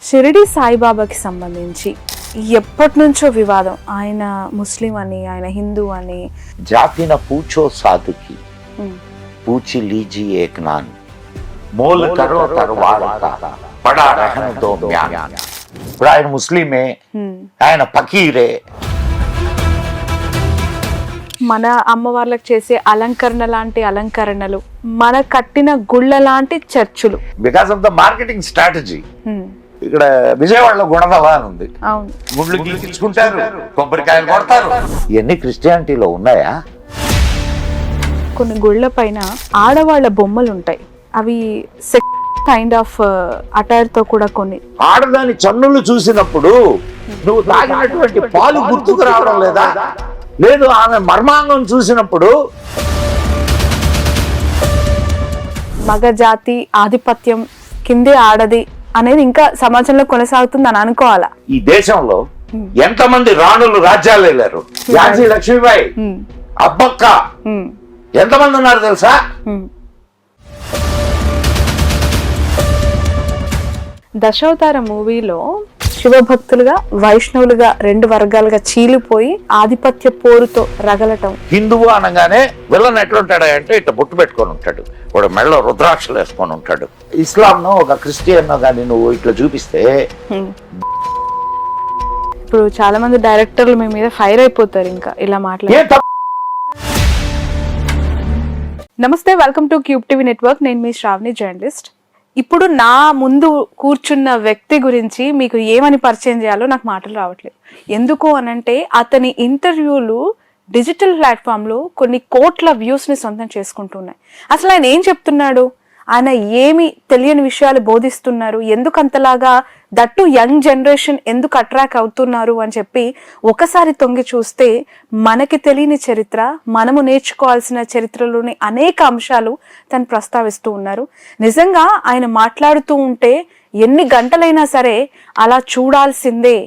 షిరిడి సాయిబాబాకి సంబంధించి ఎప్పటి నుంచో వివాదం. ఆయన ముస్లిం అని, ఆయన హిందూ అని. जाति न पूछो साधु की पूछी लीजिए एक नान मोल करो तरवार का पड़ा रहन दो म्यान ఇప్పుడు ఆయన ముస్లిమే, ఆయన ఫకీరే. మన అమ్మవార్లకు చేసే అలంకరణ లాంటి అలంకరణలు, మన కట్టిన గుళ్ళ లాంటి చర్చులు. Because of the marketing strategy. ఇక్కడ విజయవాడలో గుణదల అని ఉంది, అవును, గుండ్లు గీల్చుకుంటారు, కొబ్బరికాయలు కొడతారు. ఇవన్నీ క్రిస్టియానిటీలో ఉన్నాయా? కొన్ని గుళ్ళ పైన ఆడవాళ్ళ బొమ్మలు ఉంటాయి. అవి కైండ్ ఆఫ్ అటైర్ తో కూడా కొన్ని. ఆడదాని చన్నులు చూసినప్పుడు నువ్వు తాగినటువంటి పాలు గుర్తుకు రావడం లేదా? లేదు, ఆమె మర్మాంగం చూసినప్పుడు మగ జాతి ఆధిపత్యం కిందే ఆడది అనేది ఇంకా సమాజంలో కొనసాగుతుంది అని అనుకోవాలా? ఈ దేశంలో ఎంతమంది రాణులు రాజ్యాలు వెళ్ళారు? ఝాన్సీ లక్ష్మీబాయి, అబ్బక్క, ఎంతమంది ఉన్నారు తెలుసా? దశావతార మూవీలో శివభక్తులుగా వైష్ణవులుగా రెండు వర్గాలుగా చీలిపోయి ఆధిపత్య పోరుతో రగలటం. హిందువు అనగానే విలన్ ఎట్లుంటాడు అంటే ఇట్లా బొట్టు పెట్టుకొని ఉంటాడు, వాడు మెడలో రుద్రాక్షలు వేసుకొని ఉంటాడు. ఇస్లాంను ఒక క్రిస్టియన్ కానీ నువ్వు ఇట్లా చూపిస్తే ఇప్పుడు చాలా మంది డైరెక్టర్లు మీ మీద ఫైర్ అయిపోతారు ఇంకా ఇలా మాట్లాడారు. నమస్తే, welcome to cube TV network. నేను మీ శ్రావణి, జర్నలిస్ట్. ఇప్పుడు నా ముందు కూర్చున్న వ్యక్తి గురించి మీకు ఏమని పరిచయం చేయాలో నాకు మాటలు రావట్లేదు. ఎందుకు అనంటే అతని ఇంటర్వ్యూలు డిజిటల్ ప్లాట్ఫామ్లో కొన్ని కోట్ల వ్యూస్ని సొంతం చేసుకుంటున్నాయి. అసలు ఆయన ఏం చెప్తున్నాడు, ఆయన ఏమి తెలియని విషయాలు బోధిస్తున్నారు, ఎందుకు అంతలాగా దట్టు యంగ్ జనరేషన్ ఎందుకు అట్రాక్ట్ అవుతున్నారు అని చెప్పి ఒకసారి తొంగి చూస్తే మనకి తెలియని చరిత్ర, మనము నేర్చుకోవాల్సిన చరిత్రలోని అనేక అంశాలు తను ప్రస్తావిస్తూ ఉన్నారు. నిజంగా ఆయన మాట్లాడుతూ ఉంటే ఎన్ని గంటలైనా సరే అలా చూడాల్సిందే,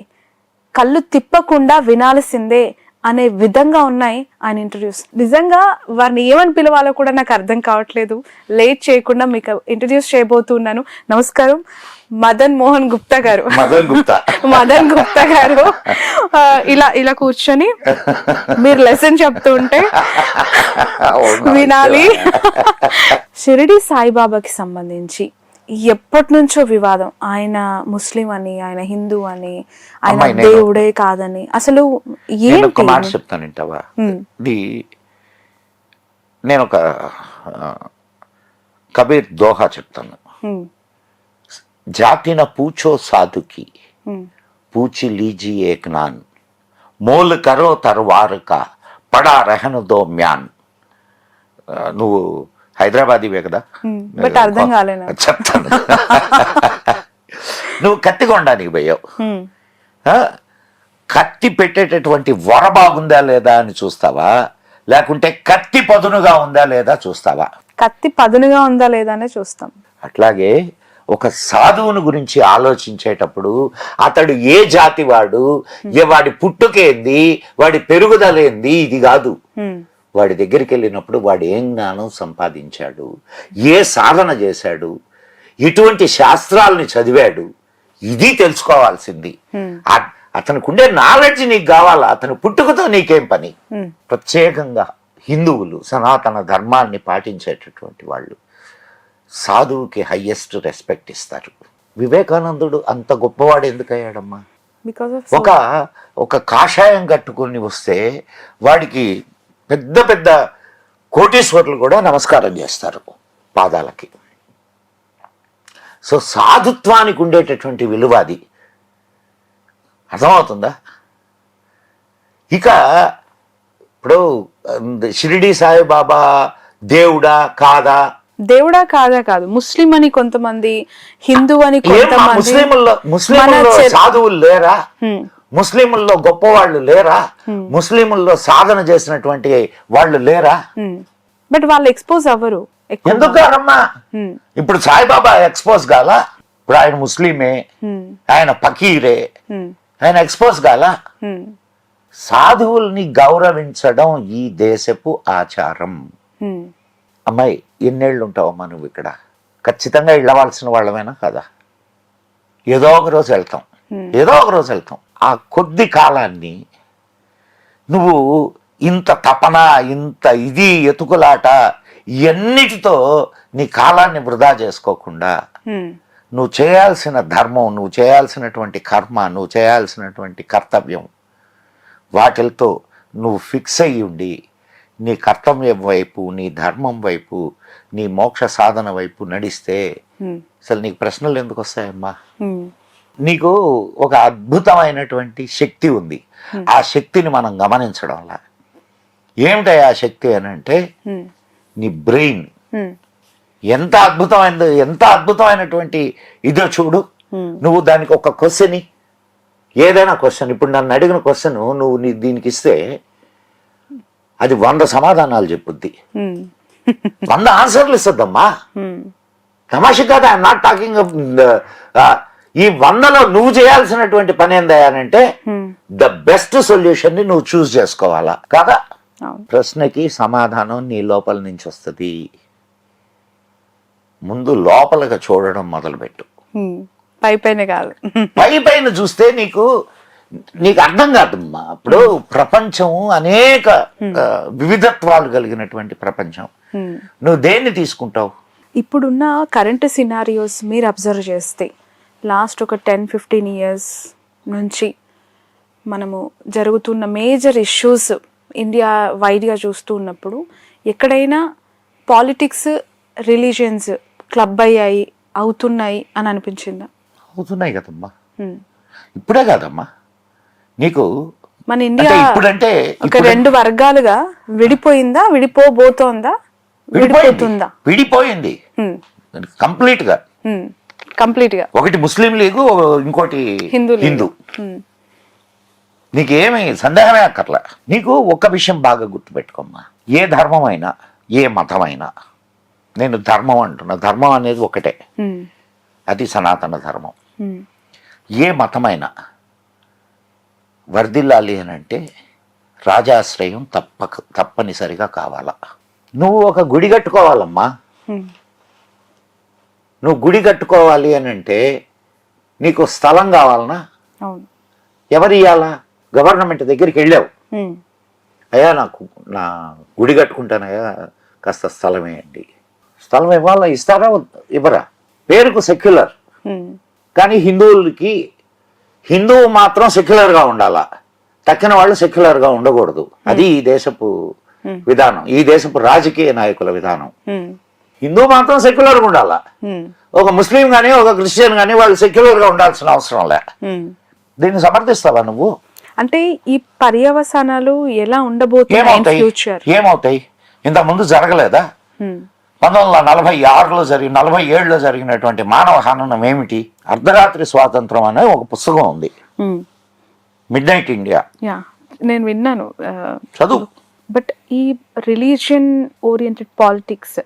కళ్ళు తిప్పకుండా వినాల్సిందే అనే విధంగా ఉన్నాయి ఆయన ఇంటర్వ్యూస్. నిజంగా వారిని ఏమని పిలవాలో కూడా నాకు అర్థం కావట్లేదు. లేట్ చేయకుండా మీకు ఇంట్రడ్యూస్ చేయబోతున్నాను. నమస్కారం, మదన్ మోహన్ గుప్తా గారు. మదన్ గుప్తా గారు ఇలా కూర్చొని మీరు లెసన్ చెప్తూ ఉంటే వినాలి. షిరిడి సాయిబాబాకి సంబంధించి ఎప్పటి నుంచో వివాదం. ఆయన ముస్లిం అని, ఆయన హిందూ అని, ఆయన దేవుడే కాదని. అసలు ఒక మాట చెప్తాను వింటావా? నేను ఒక కబీర్ దోహా చెప్తాను. జాతి న పూछो साधु की पूछी लीजिए एक नान मोल करो तरवार का पड़ा रहन दो म्यान. నువ్వు హైదరాబాదీవే కదా, బట్ అర్థం కాలేదు. చెప్తాను. నువ్వు కత్తి కొనడానికి పోయావు, కత్తి పెట్టేటటువంటి వర బాగుందా లేదా అని చూస్తావా, లేకుంటే కత్తి పదునుగా ఉందా లేదా చూస్తావా? కత్తి పదునుగా ఉందా లేదా అనే చూస్తాం. అట్లాగే ఒక సాధువుని గురించి ఆలోచించేటప్పుడు అతడు ఏ జాతి వాడు, వాడి పుట్టుకేంది, వాడి పెరుగుదలేంది, ఇది కాదు. వాడి దగ్గరికి వెళ్ళినప్పుడు వాడు ఏం జ్ఞానం సంపాదించాడు, ఏ సాధన చేశాడు, ఇటువంటి శాస్త్రాలని చదివాడు, ఇది తెలుసుకోవాల్సింది. అతనికి ఉండే నాలెడ్జ్ నీకు కావాలా, అతని పుట్టుకతో నీకేం పని? ప్రత్యేకంగా హిందువులు సనాతన ధర్మాన్ని పాటించేటటువంటి వాళ్ళు సాధువుకి హైయెస్ట్ రెస్పెక్ట్ ఇస్తారు. వివేకానందుడు అంత గొప్పవాడు ఎందుకయ్యాడమ్మా? ఒక కాషాయం కట్టుకుని వస్తే వాడికి పెద్ద పెద్ద కోటీశ్వరులు కూడా నమస్కారం చేస్తారు పాదాలకి. సో సాధుత్వానికి ఉండేటటువంటి విలువ అది. అర్థమవుతుందా? ఇక ఇప్పుడు షిరిడి సాయిబాబా దేవుడా కాదా? దేవుడా కాదా కాదు, ముస్లిం అని కొంతమంది, హిందూ అని కొంతమంది. ముస్లింల్లో సాధువులు లేరా? ముస్లింల్లో గొప్పవాళ్ళు లేరా? ముస్లింల్లో సాధన చేసినటువంటి వాళ్ళు లేరా? బట్ వాళ్ళు ఎక్స్పోజ్ అవ్వరు. ఎందుకు కాదమ్మా? ఇప్పుడు సాయిబాబా ఎక్స్పోజ్ కాలా? ఇప్పుడు ఆయన ముస్లిమే, ఆయన ఫకీరే, ఆయన ఎక్స్పోజ్ కాలా? సాధువుల్ని గౌరవించడం ఈ దేశపు ఆచారం. అమ్మాయి, ఎన్నేళ్ళు ఉంటావమ్మా నువ్వు ఇక్కడ? ఖచ్చితంగా ఇళ్ళవలసిన వాళ్ళమేనా కదా? ఏదో ఒక రోజు వెళ్తాం, ఏదో ఒక రోజు వెళ్తాం. ఆ కొద్ది కాలాన్ని నువ్వు ఇంత తపన, ఇంత ఇది ఎతుకులాట, ఇవన్నిటితో నీ కాలాన్ని వృధా చేసుకోకుండా నువ్వు చేయాల్సిన ధర్మం, నువ్వు చేయాల్సినటువంటి కర్మ, నువ్వు చేయాల్సినటువంటి కర్తవ్యం, వాటితో నువ్వు ఫిక్స్ అయ్యి ఉండి నీ కర్తవ్యం వైపు, నీ ధర్మం వైపు, నీ మోక్ష సాధన వైపు నడిస్తే అసలు నీకు ప్రశ్నలు ఎందుకు వస్తాయమ్మా? నీకు ఒక అద్భుతమైనటువంటి శక్తి ఉంది. ఆ శక్తిని మనం గమనించడంలా. ఏమిటాయి ఆ శక్తి అని అంటే నీ బ్రెయిన్ ఎంత అద్భుతమైనదో, ఎంత అద్భుతమైనటువంటి ఇదో చూడు. నువ్వు దానికి ఒక క్వశ్చన్, ఏదైనా క్వశ్చన్, ఇప్పుడు నన్ను అడిగిన క్వశ్చన్ నువ్వు దీనికి ఇస్తే అది 100 సమాధానాలు చెప్పుద్ది, 100 ఆన్సర్లు ఇస్తుందమ్మా. తమాషా కాదు, ఐఎమ్ నాట్ టాకింగ్. ఈ 100లో నువ్వు చేయాల్సినటువంటి పని ఏందయ్యానంటే ద బెస్ట్ సొల్యూషన్ ని నువ్వు చూస్ చేసుకోవాలా కదా. ప్రశ్నకి సమాధానం నీ లోపల నుంచి వస్తుంది. ముందు లోపలగా చూడడం మొదలుపెట్టు, పైన కాదు. పైన చూస్తే నీకు అర్థం కాదమ్మా. ఇప్పుడు ప్రపంచం అనేక వివిధత్వాలు కలిగినటువంటి ప్రపంచం. నువ్వు దేన్ని తీసుకుంటావు? ఇప్పుడున్న కరెంట్ సినారియోస్ మీరు అబ్జర్వ్ చేస్తే లాస్ట్ ఒక 10-15 ఇయర్స్ నుంచి మనము జరుగుతున్న మేజర్ ఇష్యూస్ ఇండియా వైడ్గా చూస్తూ ఉన్నప్పుడు ఎక్కడైనా పాలిటిక్స్, రిలీజియన్స్ క్లబ్ అవుతున్నాయి అని అనిపించిందా? అవుతున్నాయి కదమ్మా. ఇప్పుడే కాదమ్మా, నీకు మన ఇండియా ఇప్పుడంటే ఒక 2 వర్గాలుగా విడిపోయిందా, విడిపోబోతోందా, విడిపోతుందా? విడిపోయింది కంప్లీట్ గా. ఒకటి ముస్లిం లీగు, ఇంకోటి హిందూ. నీకేమి సందేహమే అక్కర్లా. నీకు ఒక విషయం బాగా గుర్తుపెట్టుకోమ్మా, ఏ ధర్మమైనా, ఏ మతమైనా, నేను ధర్మం అంటున్నా, ధర్మం అనేది ఒకటే, అది సనాతన ధర్మం. ఏ మతమైనా వర్ధిల్లాలి అని అంటే రాజాశ్రయం తప్పనిసరిగా కావాలా. నువ్వు ఒక గుడి కట్టుకోవాలమ్మా. నువ్వు గుడి కట్టుకోవాలి అని అంటే నీకు స్థలం కావాలనా? ఎవరు ఇవ్వాలా? గవర్నమెంట్ దగ్గరికి వెళ్ళావు, అయ్యా నా గుడి కట్టుకుంటానయ్యా, కాస్త స్థలం వేయండి. స్థలం ఇవ్వాలా? ఇస్తారా? ఇవ్వరా? పేరుకు సెక్యులర్, కానీ హిందువు మాత్రం సెక్యులర్గా ఉండాలా, తక్కిన వాళ్ళు సెక్యులర్గా ఉండకూడదు. అది ఈ దేశపు విధానం, ఈ దేశపు రాజకీయ నాయకుల విధానం. హిందూ మాత్రం సెక్యులర్గా ఉండాలా. ఒక ముస్లిం కానీ ఒక క్రిస్టియన్ కానీ వాళ్ళు సెక్యులర్గా ఉండాల్సిన అవసరం లే. దీన్ని సమర్థిస్తావా నువ్వు? అంటే ఈ పర్యవసానాలు ఎలా ఉండబోతున్నాయి? ఏమవుతాయి? ఇంతకుముందు జరగలేదా? 1946లో 47లో జరిగినటువంటి మానవ హననం ఏమిటి? అర్ధరాత్రి స్వాతంత్రం అనే ఒక పుస్తకం ఉంది, మిడ్ నైట్ ఇండియా. నేను విన్నాను, చదువు. బట్ ఈ రిలీజియన్ ఓరియంటెడ్ పాలిటిక్స్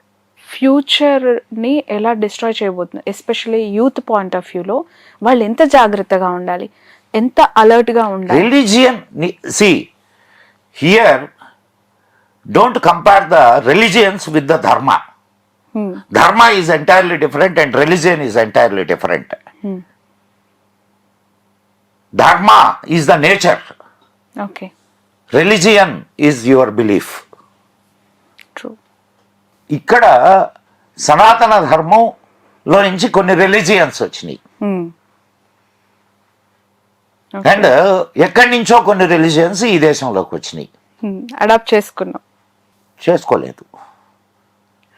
ఫ్యూచర్ ని ఎలా డిస్ట్రాయ్ చేయబోతుంది? ఎస్పెషల్లీ యూత్ పాయింట్ ఆఫ్ వ్యూలో వాళ్ళు ఎంత జాగ్రత్తగా ఉండాలి, ఎంత అలర్ట్ గా ఉండాలి? Religion, see here don't compare the religions with the dharma. Dharma is entirely different and religion is entirely different. Dharma is the nature, okay, religion is your belief. ఇక్కడ సనాతన ధర్మంలో నుంచి కొన్ని రిలీజియన్స్ వచ్చినాయి, అండ్ ఎక్కడి నుంచో కొన్ని రిలీజియన్స్ ఈ దేశంలోకి వచ్చినాయి. అడాప్ట్ చేసుకోలేదు,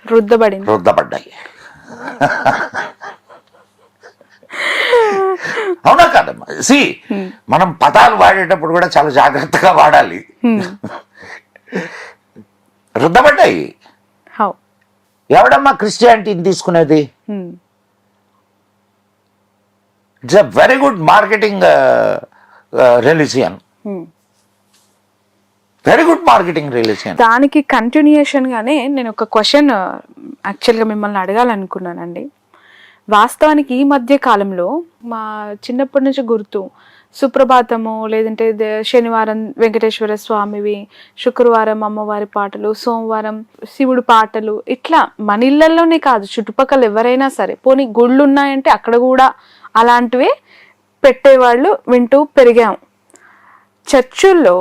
రుద్దబడ్డాయి. అవునా కాదమ్మా? మనం పదాలు వాడేటప్పుడు కూడా చాలా జాగ్రత్తగా వాడాలి. రుద్దబడ్డాయి. ఎవడమ్మా క్రిస్టియానిటీని తీసుకునేది? It's a very good marketing religion, very good marketing religion. దానికి కంటిన్యూయేషన్ గానే నేను ఒక క్వశ్చన్ యాక్చువల్గా మిమ్మల్ని అడగాలనుకున్నానండి. వాస్తవానికి ఈ మధ్య కాలంలో మా చిన్నప్పటి నుంచి గుర్తు, సుప్రభాతము, లేదంటే శనివారం వెంకటేశ్వర స్వామివి, శుక్రవారం అమ్మవారి పాటలు, సోమవారం శివుడు పాటలు, ఇట్లా మన ఇళ్లలోనే కాదు చుట్టుపక్కల ఎవరైనా సరే, పోనీ గుళ్ళు ఉన్నాయంటే అక్కడ కూడా అలాంటివి పెట్టేవాళ్ళు వింటూ పెరిగాం. చర్చుల్లో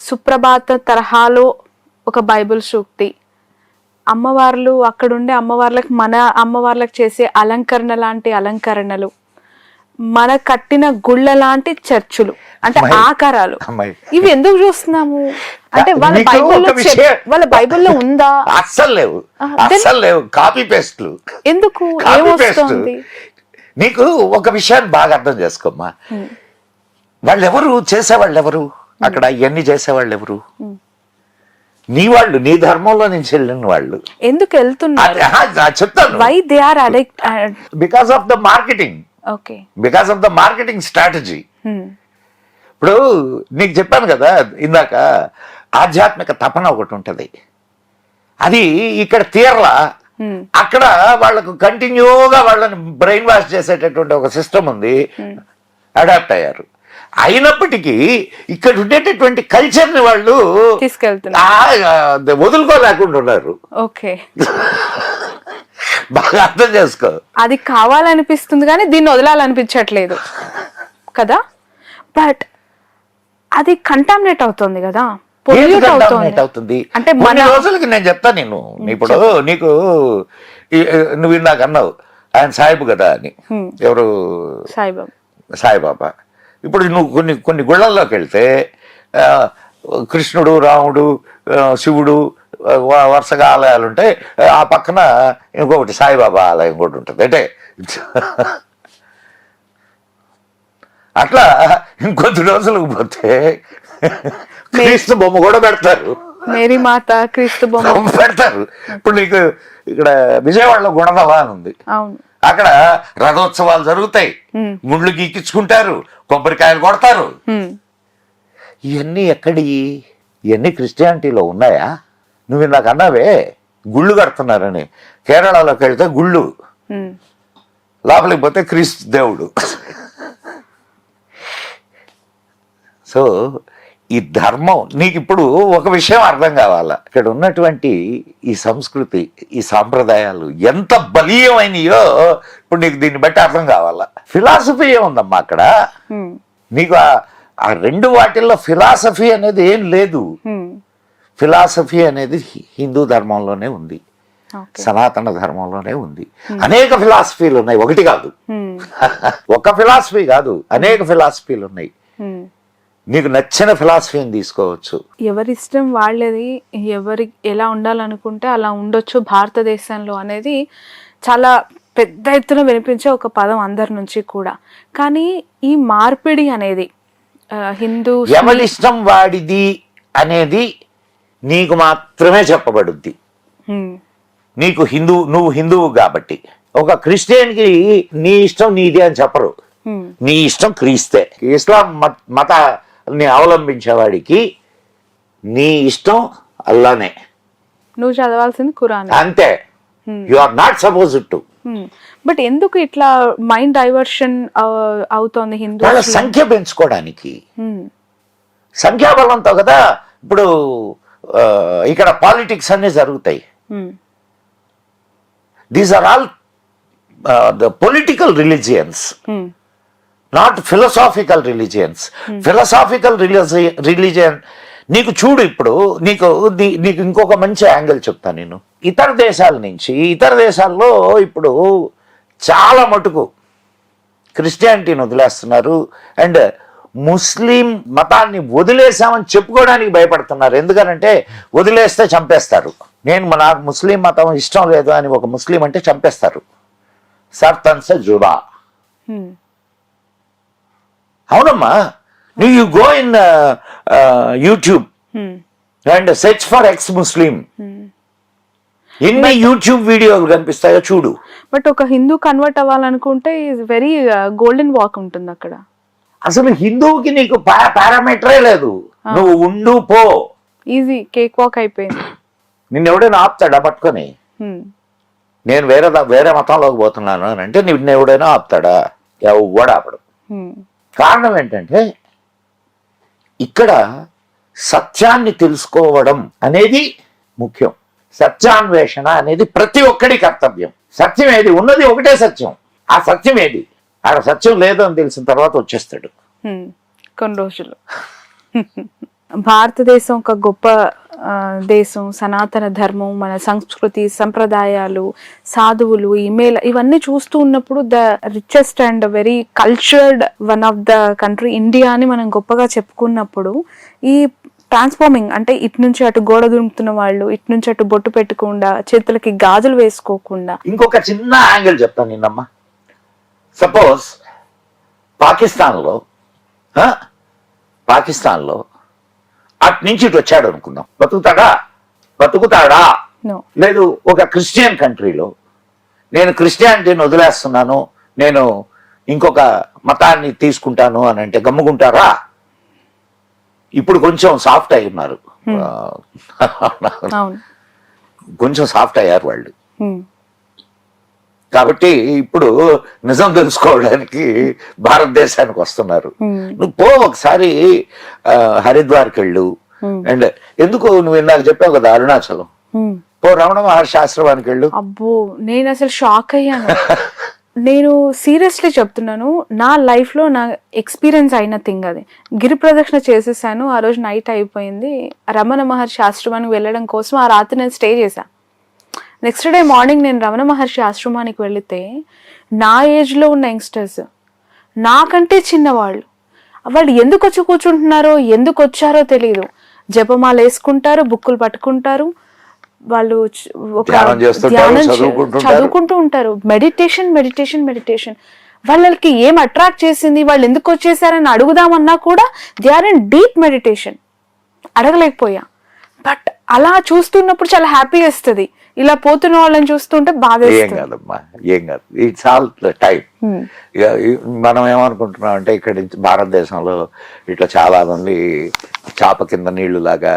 సుప్రభాత తరహాలో ఒక బైబిల్ సూక్తి, అమ్మవార్లు అక్కడుండే అమ్మవార్లకు మన అమ్మవార్లకు చేసే అలంకరణ లాంటి అలంకరణలు, మన కట్టిన గుళ్ళ లాంటి చర్చులు అంటే ఆకారాలు, ఇవి ఎందుకు చూస్తున్నాము అంటే వాళ్ళ బైబిల్లో ఉందా? అస్సలు లేవు, కాపీ పేస్ట్లు. ఎందుకు? ఏమొస్తుంది? నీకు ఒక విషయాన్ని బాగా అర్థం చేసుకోమ్మా. వాళ్ళెవరు చేసేవాళ్ళు ఎవరు అక్కడ? ఇవన్నీ చేసేవాళ్ళు ఎవరు? నీ వాళ్ళు, నీ ధర్మంలో నుంచి వెళ్ళిన వాళ్ళు. ఎందుకు వెళ్తున్నారు చెప్తాను. Why they are addict? Because of the marketing. Okay, because of the marketing strategy. ఇప్పుడు నీకు చెప్పాను కదా ఇందాక, ఆధ్యాత్మిక తపన ఒకటి ఉంటది, అది ఇక్కడ తీరలా. అక్కడ వాళ్ళకు కంటిన్యూగా వాళ్ళని బ్రెయిన్ వాష్ చేసేటటువంటి ఒక సిస్టమ్ ఉంది, అడాప్ట్ అయ్యారు. అయినప్పటికీ ఇక్కడ ఉండేటటువంటి కల్చర్ ని వాళ్ళు వదులుకోలేకుండా ఉన్నారు. ఓకే, బాగా అర్థం చేసుకో. అది కావాలనిపిస్తుంది కానీ దీన్ని వదలాలనిపించట్లేదు కదా. బట్ అది కంటామినేట్ అవుతుంది కదా, పొల్యూట్ అవుతుంది. అంటే మన రోజులకి నేను చెప్తా, నేను ఇప్పుడు నీకు నువ్వు ఇందాక అన్నావు ఆయన సాయిబు కదా అని. ఎవరు? సాయిబాబా. ఇప్పుడు నువ్వు కొన్ని గుళ్ళల్లోకి వెళ్తే కృష్ణుడు, రాముడు, శివుడు వరుసగా ఆలయాలు ఉంటాయి, ఆ పక్కన ఇంకొకటి సాయిబాబా ఆలయం కూడా ఉంటుంది. అంటే అట్లా ఇంకొద్ది రోజులకు పోతే క్రీస్తు బొమ్మ కూడా పెడతారు, మేరీ మాత క్రీస్తు బొమ్మ పెడతారు. ఇప్పుడు నీకు ఇక్కడ విజయవాడలో గుణదల అని ఉంది, అక్కడ రథోత్సవాలు జరుగుతాయి, గుండ్లు గీకించుకుంటారు, కొబ్బరికాయలు కొడతారు. ఇవన్నీ ఎక్కడి? ఇవన్నీ క్రిస్టియానిటీలో ఉన్నాయా? నువ్వు ఇందాక అన్నావే గుళ్ళు కడుతున్నారని. కేరళలోకి వెళ్తే గుళ్ళు, లోపలికి పోతే క్రీస్తు దేవుడు. సో ఈ ధర్మం నీకు ఇప్పుడు ఒక విషయం అర్థం కావాలా, ఇక్కడ ఉన్నటువంటి ఈ సంస్కృతి, ఈ సాంప్రదాయాలు ఎంత బలీయమైనయో ఇప్పుడు నీకు దీన్ని బట్టి అర్థం కావాలా. ఫిలాసఫీ ఏముందమ్మా అక్కడ? నీకు ఆ రెండు వాటిల్లో ఫిలాసఫీ అనేది ఏం లేదు. ఫిలాసఫీ అనేది హిందూ ధర్మంలోనే ఉంది, సనాతన ధర్మంలోనే ఉంది. అనేక ఫిలాసఫీలు ఉన్నాయి, ఒకటి కాదు, ఒక ఫిలాసఫీ కాదు, అనేక ఫిలాసఫీలు ఉన్నాయి. నీకు నచ్చిన ఫిలాసఫీని తీసుకోవచ్చు. ఎవరిష్టం వాళ్ళది, ఎవరి ఎలా ఉండాలనుకుంటే అలా ఉండొచ్చు భారతదేశంలో అనేది చాలా పెద్ద ఎత్తున వినిపించే ఒక పదం అందరి నుంచి కూడా. కానీ ఈ మార్పిడి అనేది హిందూ ఎవరిష్టం వాడిది అనేది నీకు మాత్రమే చెప్పబడుద్ది. నీకు నువ్వు హిందువు కాబట్టి. ఒక క్రిస్టియన్కి నీ ఇష్టం నీది అని చెప్పరు, నీ ఇష్టం క్రీస్తే. ఇస్లాం మతాన్ని అవలంబించేవాడికి నీ ఇష్టం అల్లానే, నువ్వు చదవాల్సింది ఖురాన్ అంతే. You are not supposed to. But ఎందుకు ఇట్లా మైండ్ డైవర్షన్ అవుతోంది హిందూ? వాళ్ళ సంఖ్య పెంచుకోవడానికి, సంఖ్యాబలంతో కదా ఇప్పుడు ఇక్కడ పాలిటిక్స్ అన్ని జరుగుతాయి. These are all the political religions, not philosophical religions. Philosophical religion నీకు చూడు, ఇప్పుడు నీకు ఇంకొక మంచి యాంగిల్ చెప్తాను నేను. ఇతర దేశాల్లో ఇప్పుడు చాలా మటుకు క్రిస్టియానిటీని వదిలేస్తున్నారు, అండ్ ముస్లిం మతాన్ని వదిలేసామని చెప్పుకోవడానికి భయపడుతున్నారు. ఎందుకనంటే వదిలేస్తే చంపేస్తారు. నాకు ముస్లిం మతం ఇష్టం లేదు అని ఒక ముస్లిం అంటే చంపేస్తారు. సర్తన్ సే జుదా. అవునమ్మా, you go in YouTube and search for ex Muslim, ఎన్ని యూట్యూబ్ వీడియోలు కనిపిస్తాయో చూడు. బట్ ఒక హిందూ కన్వర్ట్ అవ్వాలనుకుంటే వెరీ గోల్డెన్ వాక్ ఉంటుంది అక్కడ. అసలు హిందువుకి నీకు పారామీటరే లేదు, నువ్వు ఉండు పో, ఈజీ కేక్ వాక్ అయిపోయింది. నిన్ను ఎవడైనా ఆపుతాడా పట్టుకొని? నేను వేరే మతంలోకి పోతున్నాను అని అంటే నిన్ను ఎవడైనా ఆపుతాడా? ఎవడు ఆపడు. కారణం ఏంటంటే ఇక్కడ సత్యాన్ని తెలుసుకోవడం అనేది ముఖ్యం. సత్యాన్వేషణ అనేది ప్రతి ఒక్కడి కర్తవ్యం. సత్యం ఏది? ఉన్నది ఒకటే సత్యం. ఆ సత్యం ఏది ఆడ సత్యం లేదు అని తెలిసిన తర్వాత వచ్చేస్తాడు. కొన్ని రోజులు. భారతదేశం ఒక గొప్ప దేశం, సనాతన ధర్మం, మన సంస్కృతి, సంప్రదాయాలు, సాధువులు, ఈమెయిల్ ఇవన్నీ చూస్తూ ఉన్నప్పుడు the richest and very cultured one of the country India అని మనం గొప్పగా చెప్పుకున్నప్పుడు, ఈ ట్రాన్స్ఫార్మింగ్ అంటే ఇటు నుంచి అటు గోడ దుంపుతున్న వాళ్ళు, ఇటు నుంచి అటు బొట్టు పెట్టకుండా, చేతులకి గాజులు వేసుకోకుండా. ఇంకొక చిన్న యాంగిల్ చెప్తాను నిన్నమ్మా. సపోజ్ పాకిస్తాన్లో అటు నుంచి ఇటు వచ్చాడు అనుకుందాం, బతుకుతాడా? లేదు ఒక క్రిస్టియన్ కంట్రీలో నేను క్రిస్టియానిటీని వదిలేస్తున్నాను, నేను ఇంకొక మతాన్ని తీసుకుంటాను అని అంటే గమ్ముకుంటారా? ఇప్పుడు కొంచెం సాఫ్ట్ అయి ఉన్నారు, కొంచెం సాఫ్ట్ అయ్యారు వాళ్ళు. కాబట్టి ఇప్పుడు నిజం తెలుసుకోవడానికి భారతదేశానికి వస్తున్నారు. నువ్వు పో ఒకసారి హరిద్వార్కి వెళ్ళు. అండ్ ఎందుకు నువ్వు ఇందాక చెప్పావు కదా అరుణాచలం, పో రమణ మహర్షి ఆశ్రమానికి వెళ్ళు. అబ్బో, నేను అసలు షాక్ అయ్యాను. నేను సీరియస్లీ చెప్తున్నాను, నా లైఫ్ లో నా ఎక్స్పీరియన్స్ అయిన థింగ్ అది. గిరి ప్రదక్షిణ చేసేసాను, ఆ రోజు నైట్ అయిపోయింది. రమణ మహర్షి ఆశ్రమానికి వెళ్ళడం కోసం ఆ రాత్రి నేను స్టే చేశాను. నెక్స్ట్ డే మార్నింగ్ నేను రమణ మహర్షి ఆశ్రమానికి వెళితే నా ఏజ్లో ఉన్న యంగ్స్టర్స్, నాకంటే చిన్నవాళ్ళు, వాళ్ళు ఎందుకు వచ్చి కూర్చుంటున్నారో, ఎందుకు వచ్చారో తెలియదు. జపమాల వేసుకుంటారు, బుక్కులు పట్టుకుంటారు, వాళ్ళు ఒక ధ్యానం చదువుకుంటూ ఉంటారు. మెడిటేషన్. వాళ్ళకి ఏం అట్రాక్ట్ చేసింది, వాళ్ళు ఎందుకు వచ్చేసారని అడుగుదామన్నా కూడా they are in deep meditation. అడగలేకపోయా. బట్ అలా చూస్తున్నప్పుడు చాలా హ్యాపీ వేస్తుంది. ఇలా పోతున్న వాళ్ళని చూస్తుంటే బాధ. ఏం కాదమ్మా, ఏం కాదు, ఇట్స్ ఆల్ టైం. మనం ఏమనుకుంటున్నాం అంటే ఇక్కడ నుంచి భారతదేశంలో ఇట్లా చాలా మంది చాప కింద నీళ్లు లాగా.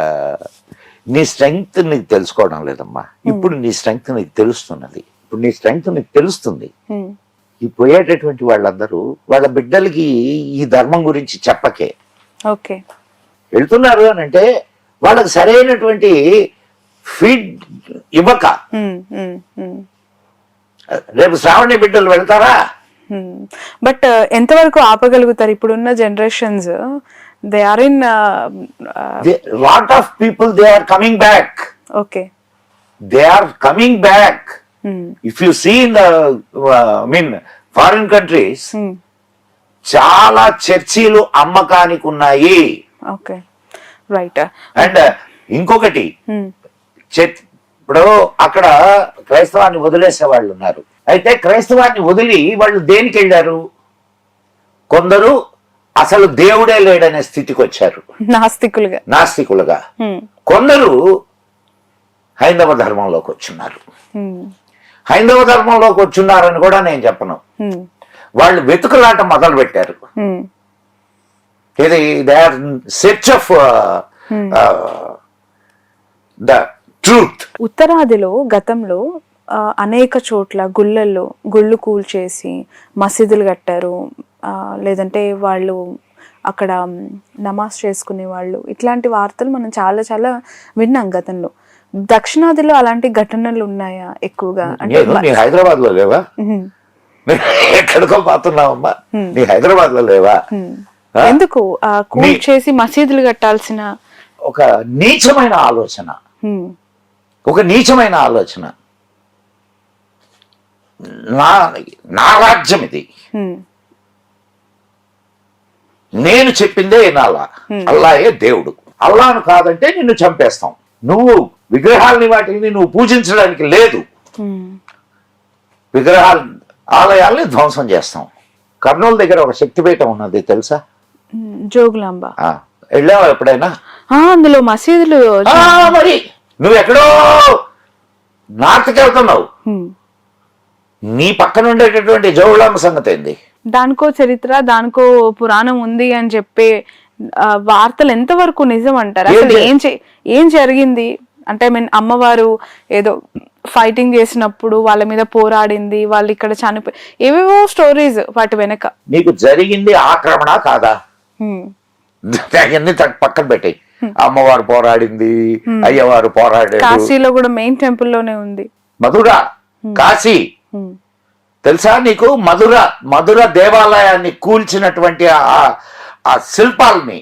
నీ స్ట్రెంగ్త్ నీకు తెలుసుకోవడం లేదమ్మా. ఇప్పుడు నీ స్ట్రెంగ్త్ నీకు తెలుస్తున్నది. ఇప్పుడు నీ స్ట్రెంగ్త్ నీకు తెలుస్తుంది. ఈ పోయేటటువంటి వాళ్ళందరూ వాళ్ళ బిడ్డలకి ఈ ధర్మం గురించి చెప్పకే వెళ్తున్నారు అని అంటే వాళ్ళకి సరైనటువంటి ఫీడ్ ఇవ్వక. రేపు శ్రావణి బిడ్డలు వెళ్తారా? బట్ ఎంతవరకు ఆపగలుగుతారు ఇప్పుడున్న generations? They are in lot of people, they are coming back. They are coming back. If you see in the foreign countries, చాలా చర్చీలు అమ్మకానికి ఉన్నాయి. అండ్ ఇంకొకటి, ఇప్పుడు అక్కడ క్రైస్తవాన్ని వదిలేసే వాళ్ళు ఉన్నారు. అయితే క్రైస్తవాన్ని వదిలి వాళ్ళు దేనికి వెళ్ళారు? కొందరు అసలు దేవుడే లేడనే స్థితికి వచ్చారు, నాస్తికులుగా. కొందరు హైందవ ధర్మంలోకి వచ్చున్నారు. హైందవ ధర్మంలోకి వచ్చున్నారని కూడా నేను చెప్పను. వాళ్ళు వెతుకులాట మొదలు పెట్టారు. ఇది they are search of the truth. ఉత్తరాదిలో గతంలో అనేక చోట్ల గుళ్ళు కూల్చేసి మసీదులు కట్టారు. లేదంటే వాళ్ళు అక్కడ నమాజ్ చేసుకునే వాళ్ళు, ఇట్లాంటి వార్తలు మనం చాలా చాలా విన్నాం గతంలో. దక్షిణాదిలో అలాంటి ఘటనలు ఉన్నాయా ఎక్కువగా? అంటే హైదరాబాద్ లో లేవా? ఎక్కడికో పోతున్నావమ్మా, నీ హైదరాబాద్ లో లేవా? ఎందుకు కూల్చేసి మసీదులు కట్టాల్సిన ఒక నీచమైన ఆలోచన, నా రాజ్యం ఇది, నేను చెప్పిందే వినాలా, అల్లాయే దేవుడు, అల్లాను కాదంటే నిన్ను చంపేస్తాం. నువ్వు విగ్రహాలని వాటిని నువ్వు పూజించడానికి లేదు, విగ్రహాలు ఆలయాల్ని ధ్వంసం చేస్తాం. కర్నూలు దగ్గర ఒక శక్తిపీఠం ఉన్నది తెలుసా? జోగులాంబ. వెళ్ళావా ఎప్పుడైనా? అందులో మసీదులు. మరి నువ్వు ఎక్కడో నార్త్కి వెళ్తున్నావు, నీ పక్కన ఉండేటటువంటి జోగులాంబ సంగతి ఏంది? దానికో చరిత్ర, దానికో పురాణం ఉంది అని చెప్పే వార్తలు ఎంతవరకు నిజం అంటారు? అసలు ఏం జరిగింది అంటే, అమ్మవారు ఏదో ఫైటింగ్ చేసినప్పుడు వాళ్ళ మీద పోరాడింది, వాళ్ళు ఇక్కడ చనిపోయి, ఏవేవో స్టోరీస్ వాటి వెనక. నీకు జరిగింది ఆక్రమణ కాదా? అవన్నీ పక్కన పెట్టాయి. అమ్మవారు పోరాడింది, అయ్యవారు పోరాడారు. కాశీలో కూడా మెయిన్ టెంపుల్ లోనే ఉంది. మధుర, కాశీ, తెలుసా నీకు? మధుర దేవాలయాన్ని కూల్చినటువంటి ఆ శిల్పాలని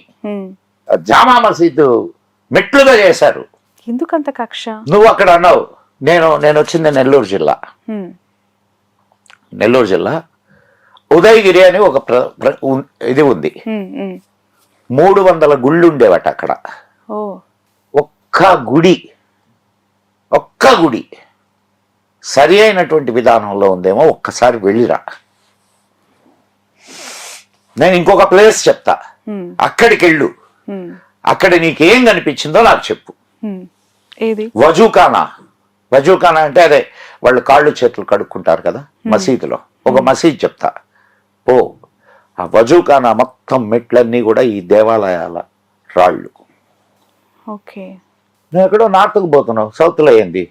జామా మసీదు మెట్లుగా చేశారు. ఎందుకంత కక్ష? నువ్వు అక్కడ అన్నావు, నేను వచ్చింది నెల్లూరు జిల్లా ఉదయగిరి అని ఒక ఇది ఉంది. 300 గుళ్ళు ఉండేవట అక్కడ. ఒక్క గుడి సరి అయినటువంటి విధానంలో ఉందేమో, ఒక్కసారి వెళ్ళిరా. నేను ఇంకొక ప్లేస్ చెప్తా, అక్కడికి వెళ్ళు. అక్కడ నీకేం కనిపించిందో నాకు చెప్పు. వజూఖానా అంటే అదే వాళ్ళు కాళ్ళు చేతులు కడుక్కుంటారు కదా మసీదులో. ఒక మసీద్ చెప్తా ఓ, ఆ వజూఖానా మొత్తం మెట్లన్నీ కూడా ఈ దేవాలయాల రాళ్ళు. ఓకే, నువ్వు ఎక్కడో నార్త్కు పోతున్నావు, సౌత్లో ఏంది?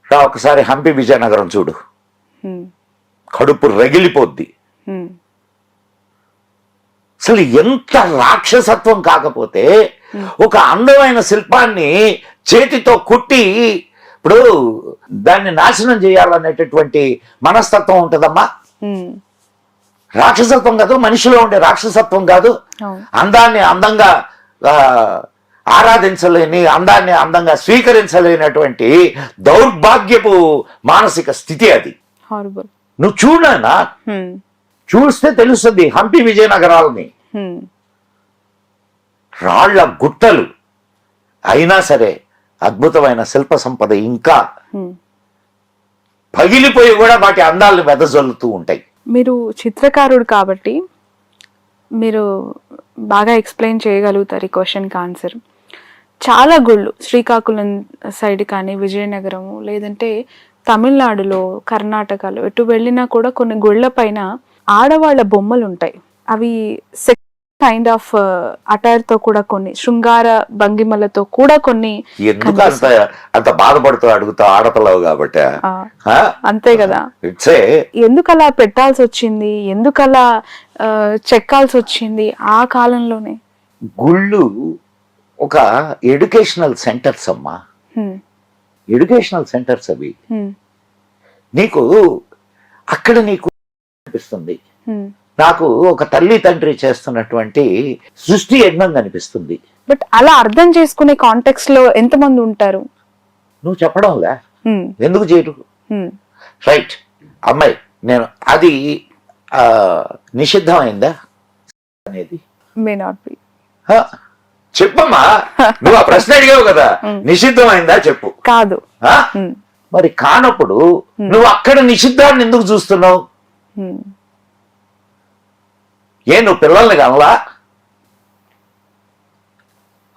రా ఒకసారి హంపి విజయనగరం చూడు, కడుపు రగిలిపోద్ది. అసలు ఎంత రాక్షసత్వం కాకపోతే ఒక అందమైన శిల్పాన్ని చేతితో కుట్టి ఇప్పుడు దాన్ని నాశనం చేయాలనేటటువంటి మనస్తత్వం ఉంటుందమ్మా. రాక్షసత్వం కాదు, మనిషిలో ఉండే రాక్షసత్వం కాదు. అందాన్ని అందంగా ఆరాధించలేని, అందాన్ని అందంగా స్వీకరించలేనటువంటి దౌర్భాగ్యపు మానసిక స్థితి అది. నువ్వు చూడనా, చూస్తే తెలుస్తుంది హంపి విజయనగరాలని. రాళ్ల గుట్టలు అయినా సరే అద్భుతమైన శిల్ప సంపద ఇంకా పగిలిపోయి కూడా వాటి అందాలను వెదజల్లుతూ ఉంటాయి. మీరు చిత్రకారుడు కాబట్టి మీరు బాగా ఎక్స్ప్లెయిన్ చేయగలుగుతారు ఈ క్వశ్చన్కి ఆన్సర్. చాలా గుళ్ళు శ్రీకాకుళం సైడ్ కానీ, విజయనగరము, లేదంటే తమిళనాడులో, కర్ణాటకలో ఎటు వెళ్ళినా కూడా కొన్ని గుళ్ళ పైన ఆడవాళ్ళ బొమ్మలు ఉంటాయి. అవి కైండ్ ఆఫ్ అటైర్ తో కూడా, కొన్ని శృంగార భంగిమలతో కూడా కొన్ని. అంత బాధపడుతూ అడుగుతా ఆడపిల్లవు కాబట్టి అంతే కదా. ఎందుకు అలా పెట్టాల్సి వచ్చింది, ఎందుకు అలా చెక్కాల్సి వచ్చింది ఆ కాలంలోనే? గుళ్ళు ఒక ఎడ్యుకేషనల్ సెంటర్స్ అమ్మా, ఎడ్యుకేషనల్ సెంటర్స్ అవి. నీకు అక్కడ నీకు అనిపిస్తుంది, నాకు ఒక తల్లి తండ్రి చేస్తున్నటువంటి సృష్టి యజ్ఞం కనిపిస్తుంది. బట్ అలా అర్థం చేసుకునే కాంటెక్స్ట్ లో ఎంతమంది ఉంటారు? నువ్వు చెప్పడంలే, ఎందుకు చేయరు? రైట్ అమ్మాయి, నేను అది నిషిద్ధమైందా అనేది మే నాట్ బి. చెప్పమ్మా, నువ్వు ఆ ప్రశ్న అడిగావు కదా, నిషిద్ధమైందా చెప్పు. కాదు. మరి కానప్పుడు నువ్వు అక్కడ నిషిద్ధాన్ని ఎందుకు చూస్తున్నావు? నువ్వు పిల్లల్ని కనలా?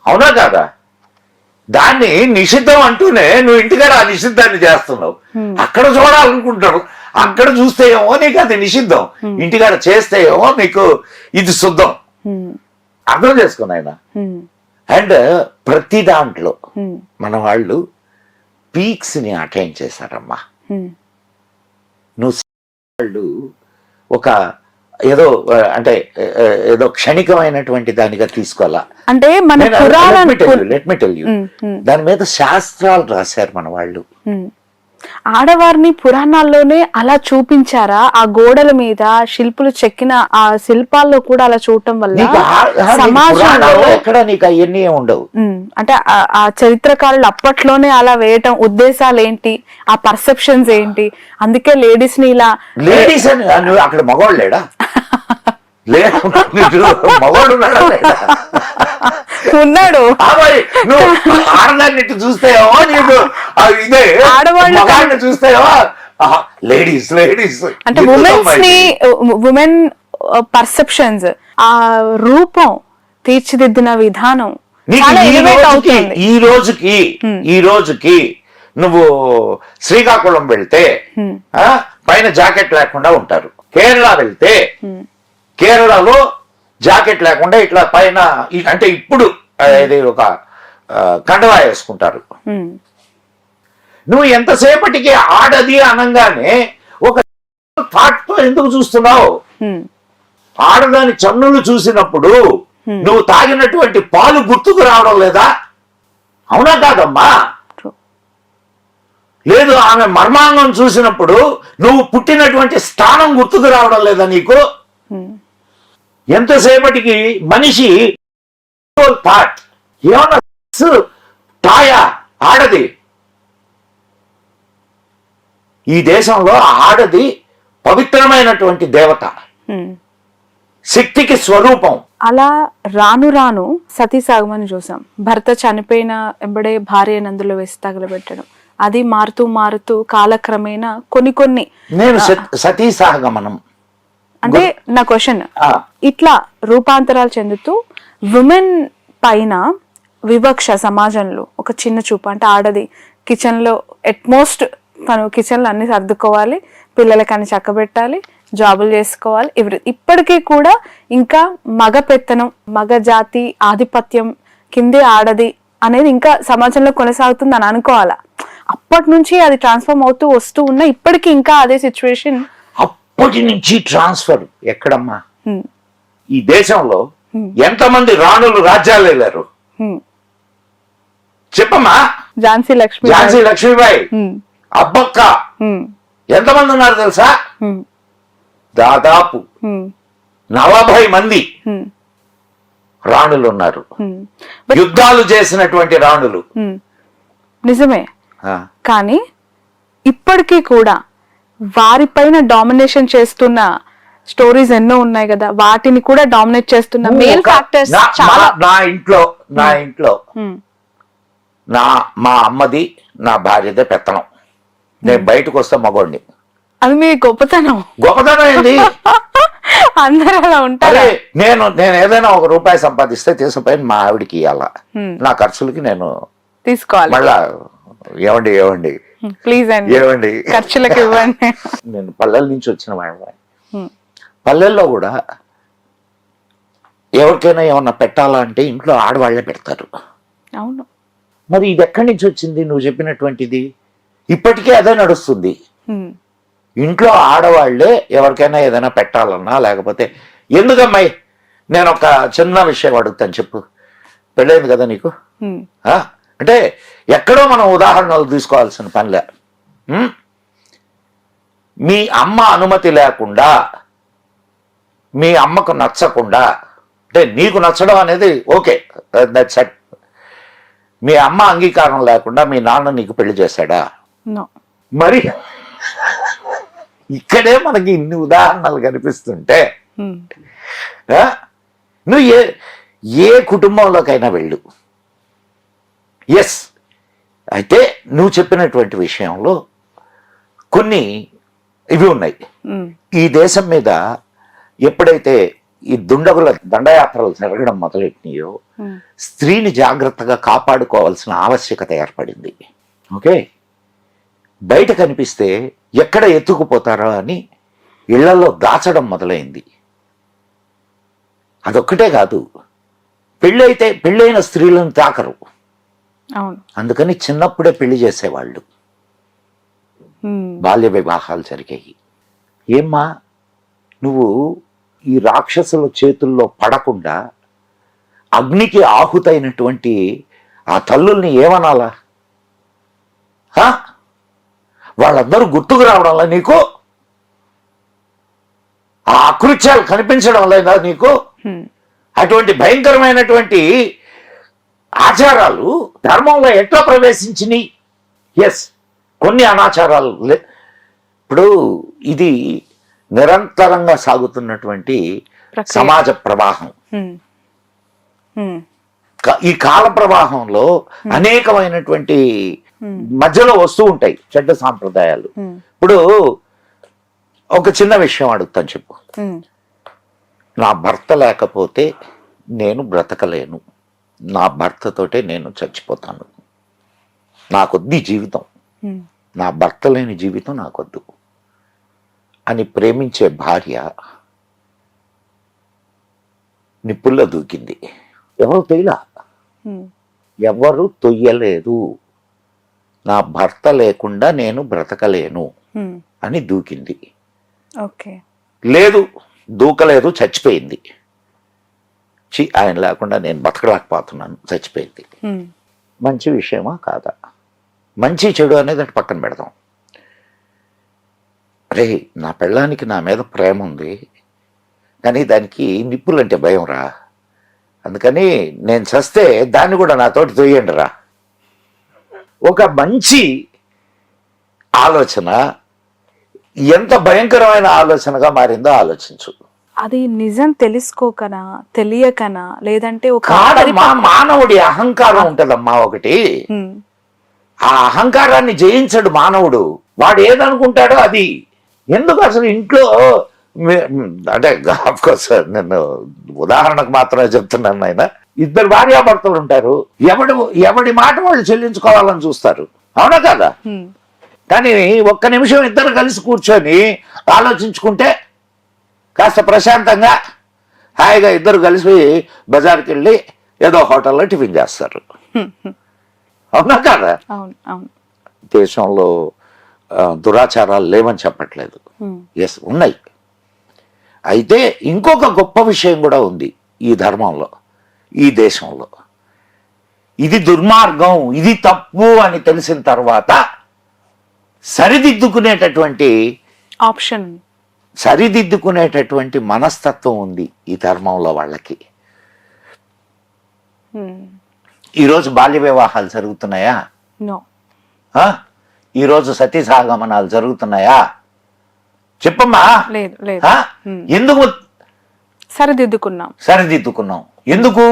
అవునా కాదా? దాన్ని నిషిద్ధం అంటూనే నువ్వు ఇంటికాడ ఆ నిషిద్ధాన్ని చేస్తున్నావు. అక్కడ చూడాలనుకుంటాడు, అక్కడ చూస్తే ఏమో నీకు అది నిషిద్ధం, ఇంటికాడ చేస్తే ఏమో నీకు ఇది శుద్ధం. అర్థం చేసుకుని ఆయన. అండ్ ప్రతి దాంట్లో మన వాళ్ళు పీక్స్ ని అటైన్ చేశారమ్మా. నువ్వు వాళ్ళు ఒక ఏదో క్షణికమైనటువంటి దానిగా తీసుకోవాలా అంటే మన లెట్ మీ టెల్ యూ, దాని మీద శాస్త్రాలు రాశారు మన వాళ్ళు. ఆడవారిని పురాణాల్లోనే అలా చూపించారా? ఆ గోడల మీద శిల్పులు చెక్కిన ఆ శిల్పాల్లో కూడా అలా చూడటం వల్ల సమాజంలో ఎక్కడ నీకు అవన్నీ ఉండవు. అంటే ఆ చరిత్రకారులు అప్పట్లోనే అలా వేయటం ఉద్దేశాలు ఏంటి, ఆ పర్సెప్షన్స్ ఏంటి? అందుకే లేడీస్ ని ఇలా, లేడీస్ అని అక్కడ మగవాళ్ళు లేడా? మగవాడు ఉన్నాడు. ఆడదాన్ని చూస్తాయో నీకు ఇదే, ఆడవాళ్ళు చూస్తాయో లేడీస్ లేడీస్ అంటే ఉమెన్ పర్సెప్షన్స్, ఆ రూపం తీర్చిదిద్దిన విధానం ఈ రోజుకి నువ్వు శ్రీకాకుళం వెళ్తే పైన జాకెట్ లేకుండా ఉంటారు. కేరళ వెళ్తే కేరళలో జాకెట్ లేకుండా ఇట్లా పైన, అంటే ఇప్పుడు ఇది ఒక కండవా వేసుకుంటారు. నువ్వు ఎంతసేపటికి ఆడది అనగానే ఒక థాట్ తో ఎందుకు చూస్తున్నావు? ఆడదాని చన్నులు చూసినప్పుడు నువ్వు తాగినటువంటి పాలు గుర్తుకు రావడం లేదా? అవునా కాదమ్మా? లేదు ఆమె మర్మాంగం చూసినప్పుడు నువ్వు పుట్టినటువంటి స్థానం గుర్తుకు రావడం లేదా నీకు? ఎంతసేపటికి మనిషి పార్ట్ ఏమన్నా తాయా ఆడది. ఈ దేశంలో ఆడది పవిత్రమైనటువంటి దేవత, శక్తికి స్వరూపం. అలా రాను రాను సతీ సాగమని చూసాం. భర్త చనిపోయిన ఎంబడే భార్య నందులో వేసి తగలబెట్టడం, అది మారుతూ మారుతూ కాలక్రమేణా కొన్ని నేను సతీ సహగమనం అంటే నా క్వశ్చన్, ఇట్లా రూపాంతరాలు చెందుతూ విమెన్ పైన వివక్ష సమాజంలో ఒక చిన్న చూపు. అంటే ఆడది కిచెన్ లో అట్మోస్ట్ తను కిచెన్ లో అన్ని సర్దుకోవాలి, పిల్లలకి అన్ని చక్కబెట్టాలి, జాబులు చేసుకోవాలి, ఇప్పటికీ కూడా ఇంకా మగ పెత్తనం, మగ జాతి ఆధిపత్యం కిందే ఆడది అనేది ఇంకా సమాజంలో కొనసాగుతుంది అని అనుకోవాలా? అప్పటి నుంచి అది ట్రాన్స్ఫార్మ్ అవుతూ వస్తూ ఉన్నా ఇప్పటికీ ఇంకా అదే సిచ్యువేషన్. అప్పటి నుంచి ట్రాన్స్ఫర్ ఎక్కడమ్మా? ఈ దేశంలో ఎంతమంది రాణులు రాజ్యాలు వెళ్ళారు చెప్పమ్మా? ఝాన్సీ లక్ష్మీబాయి, అబ్బక్క, ఎంతమంది ఉన్నారు తెలుసా? దాదాపు 40 మంది రాణులు ఉన్నారు, యుద్ధాలు చేసినటువంటి రాణులు. నిజమే, కానీ ఇప్పటికీ కూడా వారిపైన డామినేషన్ చేస్తున్న స్టోరీస్ ఎన్నో ఉన్నాయి కదా, వాటిని కూడా డామినేట్ చేస్తున్న మేల్ ఫ్యాక్టర్స్ చాలా. నా ఇంట్లో మా అమ్మది నా భార్యదే పెత్తనం. నేను బయటకు వస్తే మగోడిని. అది మీ గొప్పతనం ఏంది? అందరూ అలా ఉంటారు. నేను ఏదైనా ₹1 సంపాదిస్తే తీసుకుపోయి మా ఆవిడికి ఇవ్వాలా, నా ఖర్చులకి నేను తీసుకోవాలి. మళ్ళా ఏమండి ప్లీజ్ అండి ఏమండి ఖర్చులకు ఇవ్వండి. నేను పల్లెల నుంచి వచ్చిన వాడిని. పల్లెల్లో కూడా ఎవరికైనా ఏమన్నా పెట్టాలా అంటే ఇంట్లో ఆడవాళ్లే పెడతారు. అవును, మరి ఇది ఎక్కడి నుంచి వచ్చింది నువ్వు చెప్పినటువంటిది? ఇప్పటికే అదే నడుస్తుంది. ఇంట్లో ఆడవాళ్లే ఎవరికైనా ఏదైనా పెట్టాలన్నా, లేకపోతే ఎందుకమ్మాయి, నేను ఒక చిన్న విషయం అడుగుతాను, చెప్పు. పెళ్ళైంది కదా నీకు? అంటే ఎక్కడో మనం ఉదాహరణలు తీసుకోవాల్సిన పనిలే. మీ అమ్మ అనుమతి లేకుండా, మీ అమ్మకు నచ్చకుండా, అంటే నీకు నచ్చడం అనేది ఓకే, దట్స్ ఇట్. మీ అమ్మ అంగీకారం లేకుండా మీ నాన్న నీకు పెళ్లి చేశాడా? మరి ఇక్కడే మనకి ఇన్ని ఉదాహరణలు కనిపిస్తుంటే నువ్వు ఏ కుటుంబంలోకైనా వెళ్ళు. ఎస్, అయితే నువ్వు చెప్పినటువంటి విషయంలో కొన్ని ఇవి ఉన్నాయి. ఈ దేశం మీద ఎప్పుడైతే ఈ దుండగుల దండయాత్రలు జరగడం మొదలెట్టినాయో స్త్రీని జాగ్రత్తగా కాపాడుకోవాల్సిన ఆవశ్యకత ఏర్పడింది. ఓకే, బయట కనిపిస్తే ఎక్కడ ఎత్తుకుపోతారో అని ఇళ్లలో దాచడం మొదలైంది. అదొక్కటే కాదు, పెళ్ళైన స్త్రీలను తాకరు. అందుకని చిన్నప్పుడే పెళ్లి చేసేవాళ్ళు, బాల్య వివాహాలు జరిగాయి. ఏమ్మా, నువ్వు ఈ రాక్షసుల చేతుల్లో పడకుండా అగ్నికి ఆహుతైనటువంటి ఆ తల్లుల్ని ఏమనాలా? వాళ్ళందరూ గుర్తుకు రావడంలా నీకు? ఆ అకృత్యాలు కనిపించడం లేదా నీకు? అటువంటి భయంకరమైనటువంటి ఆచారాలు ధర్మంలో ఎట్లా ప్రవేశించినాయి? ఎస్, కొన్ని అనాచారాలు. ఇప్పుడు ఇది నిరంతరంగా సాగుతున్నటువంటి సమాజ ప్రవాహం. ఈ కాల ప్రవాహంలో అనేకమైనటువంటి మధ్యలో వస్తూ ఉంటాయి చెడ్డ సాంప్రదాయాలు. ఇప్పుడు ఒక చిన్న విషయం అడుగుతాను, చెప్పు. నా భర్త లేకపోతే నేను బ్రతకలేను, నా భర్తతోటే నేను చచ్చిపోతాను, నాకొద్ది జీవితం, నా భర్త లేని జీవితం నాకొద్దు అని ప్రేమించే భార్య నిప్పుల్లో దూకింది. ఎవరు ఎవరు తొయ్యలేదు. నా భర్త లేకుండా నేను బ్రతకలేను అని దూకింది. లేదు, దూకలేదు, చచ్చిపోయింది. ఆయన లేకుండా నేను బతకలేకపోతున్నాను, చచ్చిపోయింది. మంచి విషయమా కాదా? మంచి చెడు అనేది అటు పక్కన పెడదాం. రే, నా పెళ్ళానికి నా మీద ప్రేమ ఉంది, కానీ దానికి నిప్పులంటే భయం రా, అందుకని నేను చస్తే దాన్ని కూడా నాతోటి తొయ్యండి రా. ఒక మంచి ఆలోచన ఎంత భయంకరమైన ఆలోచనగా మారిందో ఆలోచించు. అది నిజం తెలుసుకోకనా, తెలియకనా, లేదంటే ఒక కాదమ్మా, మానవుడి అహంకారం ఉంటదమ్మా ఒకటి. ఉమ్, ఆ అహంకారాన్ని జయించడు మానవుడు. వాడు ఏదనుకుంటాడో అది. ఎందుకు అసలు ఇంట్లో అంటే ఆఫ్కోర్స్ నేను ఉదాహరణకు మాత్రమే చెప్తున్నాను ఆయన, ఇద్దరు భార్యాభర్తలు ఉంటారు, ఎవడి మాట వాళ్ళు చెల్లించుకోవాలని చూస్తారు, అవునా కదా? ఉమ్, కానీ ఒక్క నిమిషం ఇద్దరు కలిసి కూర్చొని ఆలోచించుకుంటే కాస్త ప్రశాంతంగా హాయిగా ఇద్దరు కలిసి బజార్కి వెళ్ళి ఏదో హోటల్లో టిఫిన్ చేస్తారు, అవునా కదా? అవును అవును. దేశంలో దురాచారాలు లేవని చెప్పట్లేదు, ఉమ్, ఎస్ ఉన్నాయి. అయితే ఇంకొక గొప్ప విషయం కూడా ఉంది ఈ ధర్మంలో, ఈ దేశంలో. ఇది దుర్మార్గం, ఇది తప్పు అని తెలిసిన తర్వాత ఆప్షన్ సరిదిద్దుకునేటటువంటి మనస్తత్వం ఉంది ఈ ధర్మంలో వాళ్ళకి. ఉమ్, ఈరోజు బాల్య వివాహాలు జరుగుతున్నాయా? నో. ఆ? ఈరోజు సతీ సహగమనాలు జరుగుతున్నాయా? చెప్పమ్మా. లేదు లేదు. ఆ? ఎందుకు సరిదిద్దుకున్నాం. ఎందుకు?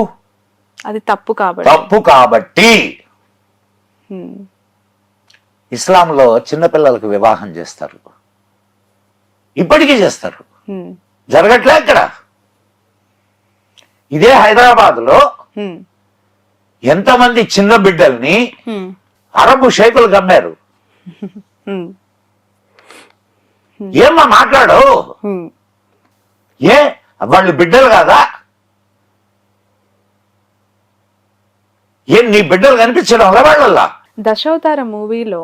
అది తప్పు కాబట్టి. తప్పు కాబట్టి. ఉమ్, ఇస్లాంలో చిన్నపిల్లలకు వివాహం చేస్తారు, ఇప్పటికీ చేస్తారు, ఉమ్, జరగట్లే ఇక్కడ. ఇదే హైదరాబాద్లో ఉమ్, ఎంతమంది చిన్న బిడ్డల్ని ఉమ్, అరబు షేకులు కమ్మారు. ఉమ్, ఏమ్మా మాట్లాడు? ఉమ్. ఏ వాళ్ళు బిడ్డలు కాదా? ఏం నీ బిడ్డలు కనిపించడం వాళ్ళ? దశావతార మూవీలో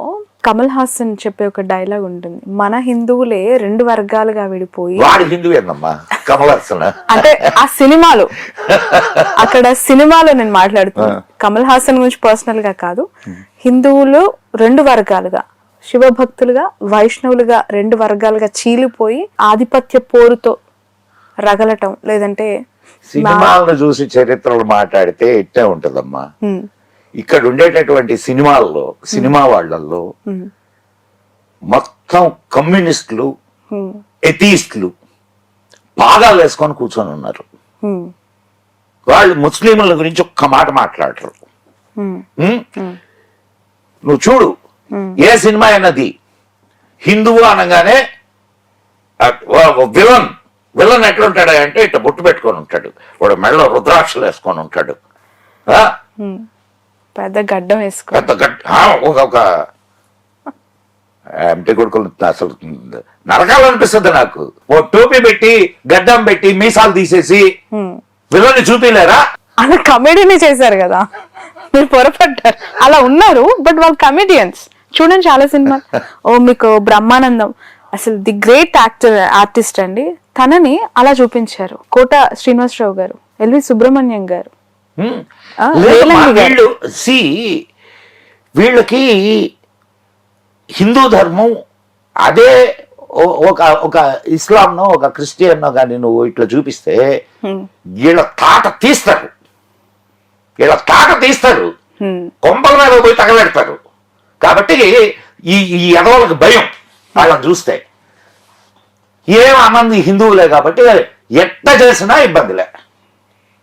కమల్ హాసన్ చెప్పే ఒక డైలాగ్ ఉంటుంది, మన హిందువులే 2 వర్గాలుగా విడిపోయి. వాడు హిందూ ఏందమ్మా కమల్ హాసన్? అంటే ఆ సినిమాలో, అక్కడ సినిమాలో నేను మాట్లాడుతున్నాను, కమల్ హాసన్ గురించి పర్సనల్ గా కాదు. హిందువులు 2 వర్గాలుగా, శివభక్తులుగా, వైష్ణవులుగా 2 వర్గాలుగా చీలిపోయి ఆధిపత్య పోరుతో రగలటం, లేదంటే సినిమాలను చూసి చరిత్రలు మాట్లాడితే ఇట్టే ఉంటదమ్మా. ఇక్కడ ఉండేటటువంటి సినిమా వాళ్ళల్లో మొత్తం కమ్యూనిస్టులు, ఎథీస్టులు పాదాలు వేసుకొని కూర్చొని ఉన్నారు. వాళ్ళు ముస్లింల గురించి ఒక్క మాట మాట్లాడరు. నువ్వు చూడు, ఏ సినిమా అయినది హిందువు అనగానే విలన్ ఎట్లుంటాడు అంటే ఇట్లా బొట్టు పెట్టుకొని ఉంటాడు, వాడు మెడలో రుద్రాక్షలు వేసుకొని ఉంటాడు, పెద్ద గడ్డం వేసుకో, ఒక ఎంటి కొడుకులు అసలు నరకాలనిపిస్తుంది నాకు. ఓ టోపీ పెట్టి గడ్డం పెట్టి మీసాలు తీసేసి విలన్ని చూపిలేరా? అలా కమెడీని చేశారు కదా, మీరు పొరపడ్డారు. అలా ఉన్నారు, బట్ వాళ్ళు కమెడియన్స్. చూడండి చాలా సినిమా. ఓ మీకు బ్రహ్మానందం అసలు ది గ్రేట్ ఆర్టిస్ట్ అండి, తనని అలా చూపించారు. కోట శ్రీనివాసరావు గారు, ఎల్వి సుబ్రహ్మణ్యం గారు, వీళ్ళకి హిందూ ధర్మం అదే ఒక ఇస్లాంనో ఒక క్రిస్టియన్నో కానీ నువ్వు ఇట్లా చూపిస్తే వీళ్ళ తాట తీస్తారు, కొంపల మీద పోయి తగలెడతారు. కాబట్టి ఈ ఎదవలకు భయం వాళ్ళని చూస్తే. ఏమన్నది హిందువులే కాబట్టి ఎట్ట చేసినా ఇబ్బందిలే,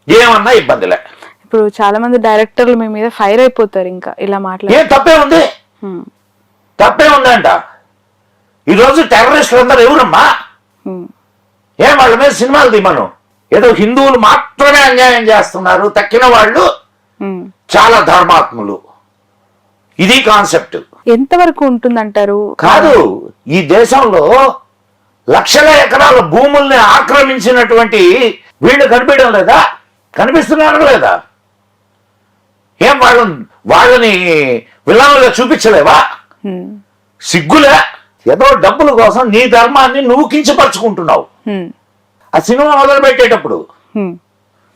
ఏమన్నా ఇబ్బందిలే. ఇప్పుడు చాలా మంది డైరెక్టర్లు మీ మీద ఫైర్ అయిపోతారు ఇంకా ఇలా మాట్లాడి. ఏం తప్పే ఉందంట. ఈరోజు టెర్రరిస్టులు అందరూ ఎవరమ్మా? ఏం వాళ్ళ మీద సినిమాలు తీమను. ఏదో హిందువులు మాత్రమే అన్యాయం చేస్తున్నారు, తక్కిన వాళ్ళు చాలా ధర్మాత్ములు. ఇది కాన్సెప్ట్. ఎంతవరకు ఉంటుందంటారు? కాదు, ఈ దేశంలో లక్షల ఎకరాల భూముల్ని ఆక్రమించినటువంటి వీళ్ళు కనిపించడం లేదా? కనిపిస్తున్నారు లేదా? ఏం వాళ్ళని విలన్లుగా చూపించలేవా? సిగ్గులే. ఏదో డబ్బుల కోసం నీ ధర్మాన్ని నువ్వు కించపరుచుకుంటున్నావు. ఆ సినిమా మొదలు పెట్టేటప్పుడు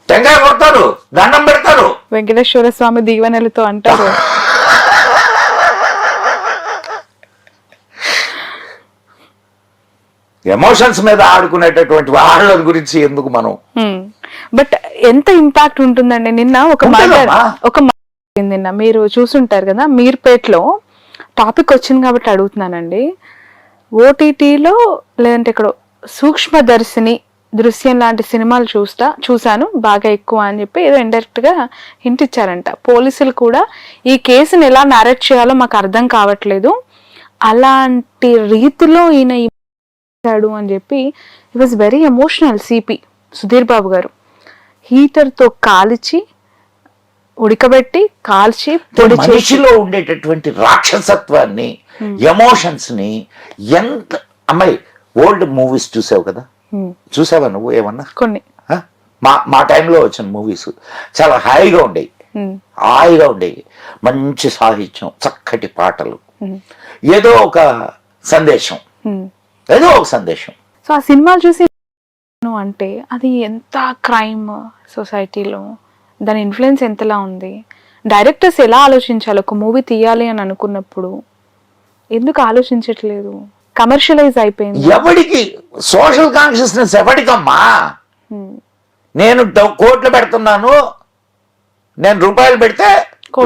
టెంకాయ కొడతారు, దండం పెడతారు, వెంకటేశ్వర స్వామి దీవెనలతో అంటారు. ఎమోషన్స్ మీద ఆడుకునేటటువంటి వాళ్ళ గురించి ఎందుకు మనం? బట్ ఎంత ఇంపాక్ట్ ఉంటుందండి. నిన్న ఒక ఉంటుందమ్మా. నిన్న మీరు చూసుంటారు కదా, మీర్పేట్లో టాపిక్ వచ్చింది కాబట్టి అడుగుతున్నానండి. ఓటీటీలో లేదంటే ఇక్కడ సూక్ష్మదర్శిని, దృశ్యం లాంటి సినిమాలు చూశాను బాగా ఎక్కువ అని చెప్పి ఏదో ఇండైరెక్ట్ గా హింట్ ఇచ్చారంట. పోలీసులు కూడా ఈ కేసుని ఎలా నారేట్ చేయాలో మాకు అర్థం కావట్లేదు, అలాంటి రీతిలో ఈయన ఇచ్చాడు అని చెప్పి it was very emotional. CP Sudheer Babu garu హీటర్తో కాల్చి ఉడకబెట్టి కాల్చి పొడి చేసి మనిషిలో ఉండేటటువంటి రాక్షసత్వాన్ని, ఎమోషన్స్ ని ఎంత అమ్మాయి ఓల్డ్ మూవీస్ చూసావు కదా, చూసావా నువ్వు ఏమన్నా? కొన్ని మా టైంలో వచ్చిన మూవీస్ చాలా హాయిగా ఉండేవి, మంచి సాహిత్యం, చక్కటి పాటలు, ఏదో ఒక సందేశం. సో ఆ సినిమాలు చూసి అంటే అది ఎంత క్రైమ్ సొసైటీలో, దాని ఇన్ఫ్లుయెన్స్ ఎంతలా ఉంది, డైరెక్టర్స్ ఎలా ఆలోచించాలి ఒక మూవీ తీయాలి అని అనుకున్నప్పుడు, ఎందుకు ఆలోచించట్లేదు? కమర్షియలైజ్ అయిపోయింది. ఎవడికి సోషల్ కాన్షియస్నెస్ ఎవడికమ్మా? నేను కోట్లు పెడుతున్నాను, నేను రూపాయలు పెడితే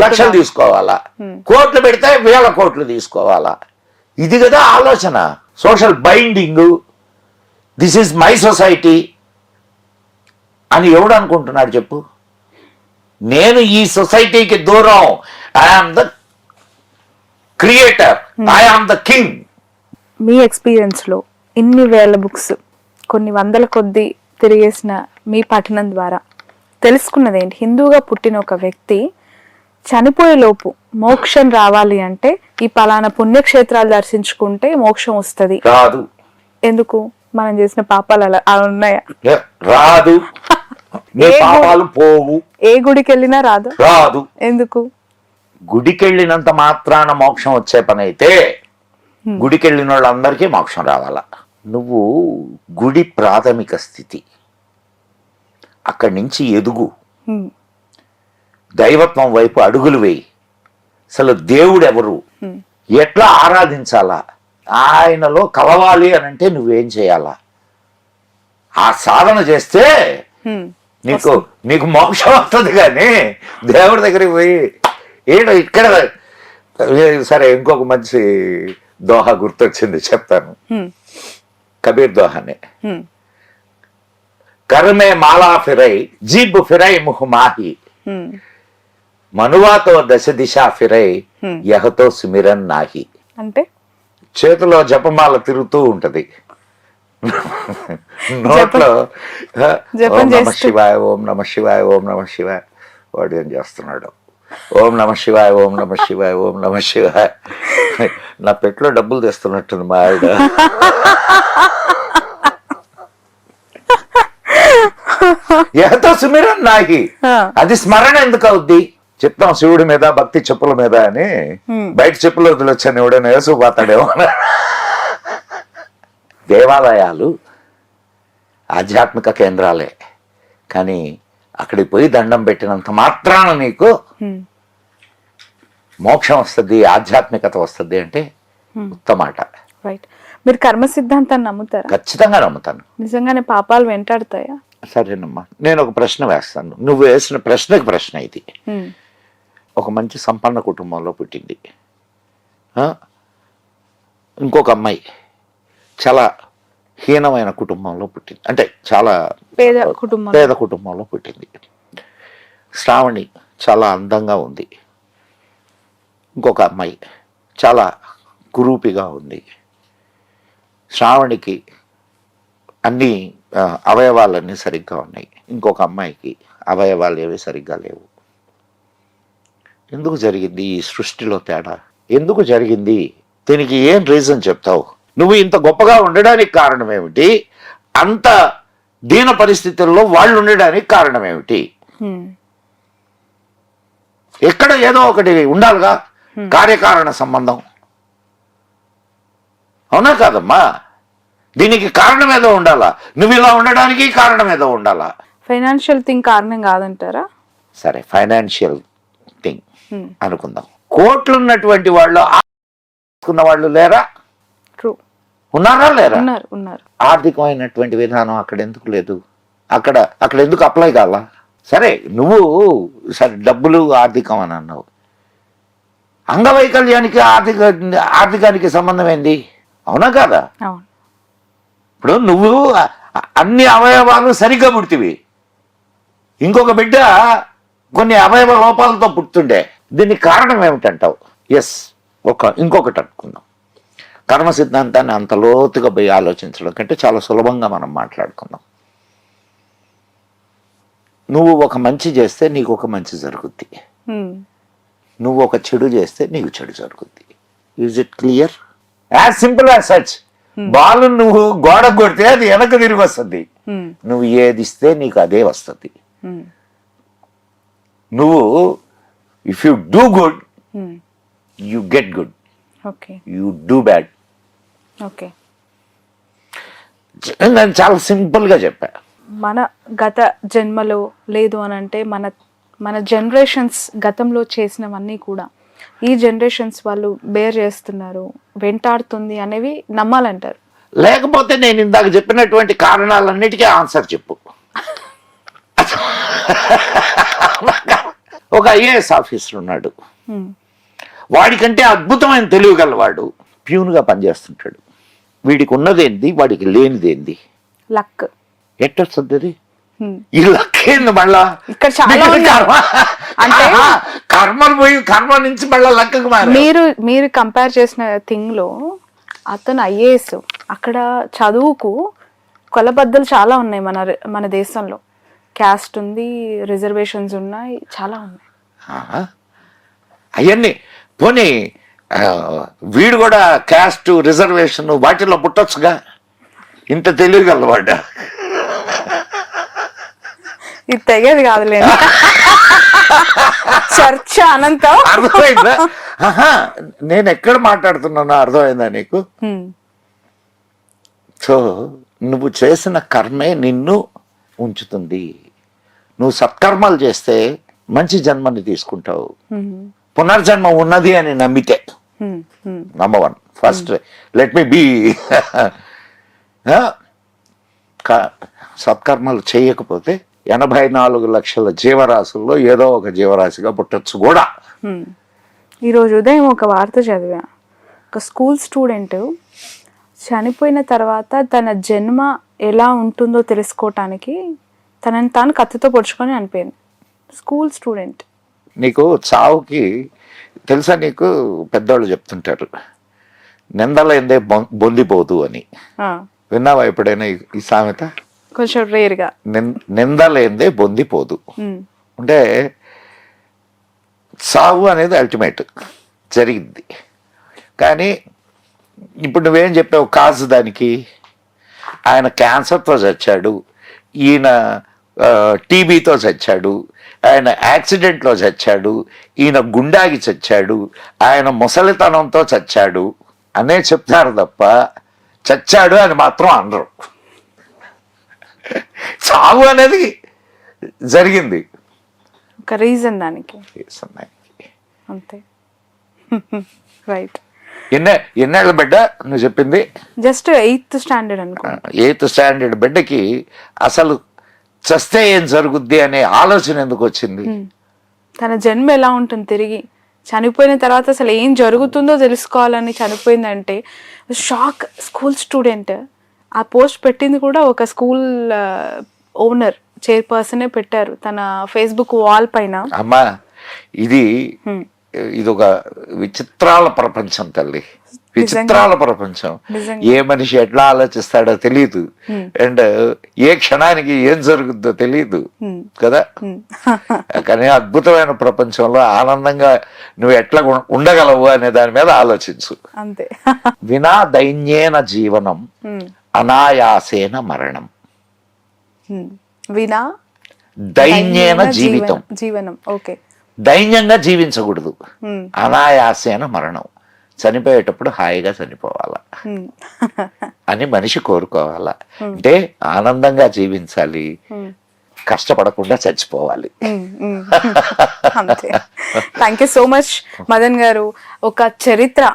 లక్షలు తీసుకోవాలా, కోట్లు పెడితే వేల కోట్లు తీసుకోవాలా, ఇది కదా ఆలోచన. Social binding, this is my society అని ఎవడు అనుకుంటున్నాడు చెప్పు? నేను ఈ సొసైటీకి దూరం, I am the creator, I am the king. మీ ఎక్స్పీరియన్స్లో ఇన్ని వేల బుక్స్, కొన్ని వందల కొద్ది తిరిగేసిన మీ పఠనం ద్వారా తెలుసుకున్నది ఏంటి? హిందూగా పుట్టిన ఒక వ్యక్తి చనిపోయేలోపు మోక్షం రావాలి అంటే ఈ పలానా పుణ్యక్షేత్రాలు దర్శించుకుంటే మోక్షం వస్తుంది. రాదు. ఎందుకు? మనం చేసిన పాపాలు అలా ఉన్నాయా? రాదు. పాపాలు పోవు. ఏ గుడికి వెళ్ళినా రాదు. రాదు. ఎందుకు? గుడికి వెళ్ళినంత మాత్రాన మోక్షం వచ్చే పని అయితే గుడికి వెళ్ళిన వాళ్ళందరికీ మోక్షం రావాలా? నువ్వు గుడి ప్రాథమిక స్థితి, అక్కడి నుంచి ఎదుగు, దైవత్వం వైపు అడుగులు వేయి. అసలు దేవుడు ఎవరు, ఎట్లా ఆరాధించాలా, ఆయనలో కలవాలి అని అంటే నువ్వేం చేయాలా? ఆ సాధన చేస్తే నీకు మోక్షం వస్తుంది. కానీ దేవుడి దగ్గరికి పోయి ఏంటో ఇక్కడ సరే. ఇంకొక మంచి దోహా గుర్తొచ్చింది, చెప్తాను. కబీర్ దోహానే, కర్మే మాలా ఫిరై జీబ్ ఫిరై ముహ్ మాహి, మనువాతో దశ దిశ ఫిరై యహతో సుమిరన్ నాహి. అంటే చేతిలో జపమాల తిరుగుతూ ఉంటది, నోట్లో ఓం నమ శివాయ, ఓం నమ శివాయ, ఓం నమ శివాయ. వాడు ఏం చేస్తున్నాడు? ఓం నమ శివాయ, ఓం నమ శివాయ, ఓం నమ శివాయ. నా పెట్లో డబ్బులు తెస్తున్నట్టుంది మా ఆవిడ. ఎంతో సుమిరన్ నాకి, అది స్మరణ ఎందుకు అవుద్ది? చెప్తాం శివుడి మీద భక్తి చెప్పుల మీద అని, బయట చెప్పులు వదిలొచ్చాను ఎవడైనా వేసుకుపోతాడేమో. దేవాలయాలు ఆధ్యాత్మిక కేంద్రాలే, కానీ అక్కడికి పోయి దండం పెట్టినంత మాత్రాన నీకు మోక్షం వస్తుంది, ఆధ్యాత్మికత వస్తుంది అంటే ఉత్తమాట. రైట్. మీరు కర్మ సిద్ధాంతాన్ని నమ్ముతారా? ఖచ్చితంగా నమ్ముతాను. నిజంగానే పాపాలు వెంటాడుతాయా? సరేనమ్మా, నేను ఒక ప్రశ్న వేస్తాను. నువ్వు వేసిన ప్రశ్నకి ప్రశ్న ఇది. ఒక మంచి సంపన్న కుటుంబంలో పుట్టింది, ఇంకొక అమ్మాయి చాలా హీనమైన కుటుంబంలో పుట్టింది, అంటే చాలా పేద కుటుంబంలో పుట్టింది. శ్రావణి చాలా అందంగా ఉంది, ఇంకొక అమ్మాయి చాలా కురూపిగా ఉంది. శ్రావణికి అన్ని అవయవాలన్నీ సరిగ్గా ఉన్నాయి, ఇంకొక అమ్మాయికి అవయవాలు ఏవి సరిగ్గా లేవు. ఎందుకు జరిగింది ఈ సృష్టిలో తేడా? ఎందుకు జరిగింది? దీనికి ఏం రీజన్ చెప్తావు? నువ్వు ఇంత గొప్పగా ఉండడానికి కారణం ఏమిటి? అంత దీన పరిస్థితుల్లో వాళ్ళు ఉండడానికి కారణం ఏమిటి? ఎక్కడ ఏదో ఒకటి ఉండాలిగా, కార్యకారణ సంబంధం. అవునా కాదమ్మా? దీనికి కారణం ఏదో ఉండాలా, నువ్వు ఇలా ఉండడానికి కారణం ఏదో ఉండాలా. ఫైనాన్షియల్ థింగ్ కారణం కాదంటారా? సరే, ఫైనాన్షియల్ థింగ్ అనుకుందాం. కోట్లు ఉన్నటువంటి వాళ్ళు లేరా? ఉన్నారా లేరా? ఉన్నారు. ఆర్థికమైనటువంటి విధానం అక్కడ ఎందుకు లేదు? అక్కడ ఎందుకు అప్లై కావాలా? సరే నువ్వు సరే డబ్బులు ఆర్థికం అని అన్నావు, అంగవైకల్యానికి ఆర్థికానికి సంబంధం ఏంది? అవునా కాదా? అవును. ఇప్పుడు నువ్వు అన్ని అవయవాలు సరిగ్గా పుడితివి, ఇంకొక బిడ్డ కొన్ని అవయవ లోపాలతో పుట్టుండే, దీనికి కారణం ఏమిటంటావు? ఎస్, ఇంకొకటి అనుకుందాం. కర్మ సిద్ధాంతాన్ని అంత లోతుగా పోయి ఆలోచించడం కంటే చాలా సులభంగా మనం మాట్లాడుకుందాం. నువ్వు ఒక మంచి చేస్తే నీకు ఒక మంచి జరుగుద్ది, నువ్వు ఒక చెడు చేస్తే నీకు చెడు జరుగుద్ది. Is it clear? As simple as such. Ball నువ్వు గోడ కొడితే అది వెనక తిరిగి వస్తుంది, నువ్వు ఏది ఇస్తే నీకు అదే వస్తుంది. నువ్వు if you do good you get good, you do bad. నేను చాలా సింపుల్గా చెప్పా. మన గత జన్మలో లేదు అని అంటే మన జనరేషన్స్ గతంలో చేసినవన్నీ కూడా ఈ జనరేషన్స్ వాళ్ళు బేర్ చేస్తున్నారు, వెంటాడుతుంది అనేవి నమ్మాలంటారు. లేకపోతే నేను ఇందాక చెప్పినటువంటి కారణాలన్నిటికీ ఆన్సర్ చెప్పు. ఒక ఐఏఎస్ ఆఫీసర్ ఉన్నాడు, వాడికంటే అద్భుతమైన తెలివి గలవాడు, ప్యూన్గా పనిచేస్తుంటాడు. వీడికి ఉన్నదేంది, వాడికి లేనిదేంది? లక్. ఎట్టొస్తుంది అది? ఈ లక్ ఏంది మళ్ళా? ఇక్కడ చాలా అంటే కర్మలు పోయి కర్మ నుంచి మళ్ళా లక్కకు మారి. మీరు కంపేర్ చేసిన థింగ్ లో అతను ఐఏఎస్, అక్కడ చదువుకు కొలబద్దలు చాలా ఉన్నాయి. మన దేశంలో క్యాస్ట్ ఉంది, రిజర్వేషన్స్ ఉన్నాయి, చాలా ఉన్నాయి. అవన్నీ పోనీ వీడు కూడా క్యాస్ట్ రిజర్వేషన్ వాటిలో పుట్టొచ్చుగా, ఇంత తెలియగలవాడ. ఇది తెగేది కాదులేండి. చర్చ అనంతం. అర్థమైందా? నేను ఎక్కడ మాట్లాడుతున్నానో అర్థమైందా నీకు? సో నువ్వు చేసిన కర్మే నిన్ను ఉంచుతుంది. నువ్వు సత్కర్మలు చేస్తే మంచి జన్మని తీసుకుంటావు, పునర్జన్మ ఉన్నది అని నమ్మితే. Number 1 first let me be. సత్కర్మలు చేయకపోతే 84 లక్షల జీవరాశుల్లో ఏదో ఒక జీవరాశిగా పుట్టచ్చు కూడా. ఈరోజు ఉదయం ఒక వార్త చదివా. ఒక స్కూల్ స్టూడెంట్ చనిపోయిన తర్వాత తన జన్మ ఎలా ఉంటుందో తెలుసుకోవటానికి తనని తాను కత్తితో పొడుచుకొని అనిపోయింది. School student. నీకు చావుకి తెలుసా? నీకు పెద్దవాళ్ళు చెప్తుంటారు, నిందలేందే బొందిపోదు అని. విన్నావా ఎప్పుడైనా ఈ సామెత? కొంచెం రేర్గా. నిందలేందే బొందిపోదు అంటే సావు అనేది అల్టిమేట్ జరిగింది. కానీ ఇప్పుడు నువ్వేం చెప్పావు కాజు దానికి? ఆయన క్యాన్సర్తో చచ్చాడు, ఈయన టీబీతో చచ్చాడు, ఆయన యాక్సిడెంట్లో చచ్చాడు, ఈయన గుండాగి చచ్చాడు, ఆయన ముసలితనంతో చచ్చాడు అనే చెప్తారు తప్ప చచ్చాడు అని మాత్రం అనరు. చావు అనేది జరిగింది, ఒక రీజన్ దానికి అంతే. రైట్. ఎన్నేళ్ళ బిడ్డ నువ్వు చెప్పింది? జస్ట్ 8th స్టాండర్డ్ అనుకో. 8th స్టాండర్డ్ బిడ్డకి అసలు చస్తే ఏం జరుగుద్ది అనే ఆలోచన ఎందుకు వచ్చింది? తన జన్మ ఎలా ఉంటుంది, తిరిగి చనిపోయిన తర్వాత అసలు ఏం జరుగుతుందో తెలుసుకోవాలని చనిపోయిందంటే షాక్. School student. ఆ పోస్ట్ పెట్టింది కూడా ఒక స్కూల్ ఓనర్, చైర్పర్సనే పెట్టారు తన ఫేస్బుక్ వాల్ పైన. అమ్మా ఇది ఒక విచిత్రాల ప్రపంచం తల్లి, విచిత్రాల ప్రపంచం. ఏ మనిషి ఎట్లా ఆలోచిస్తాడో తెలియదు, అండ్ ఏ క్షణానికి ఏం జరుగుద్దో తెలియదు కదా. కానీ అద్భుతమైన ప్రపంచంలో ఆనందంగా నువ్వు ఎట్లా ఉండగలవు అనే దాని మీద ఆలోచించు అంతే. వినా దైన్యేన జీవనం అనాయాసేన మరణం. వినా దైన్యేన జీవితం. ఓకే. దైన్యంగా జీవించకూడదు, అనాయాసేన మరణం. చనిపోయేటప్పుడు హాయిగా చనిపోవాలా అని మనిషి కోరుకోవాలా. అంటే ఆనందంగా జీవించాలి, కష్టపడకుండా చచ్చిపోవాలి. అంతే. Thank you so much Madan గారు. ఒక చరిత్ర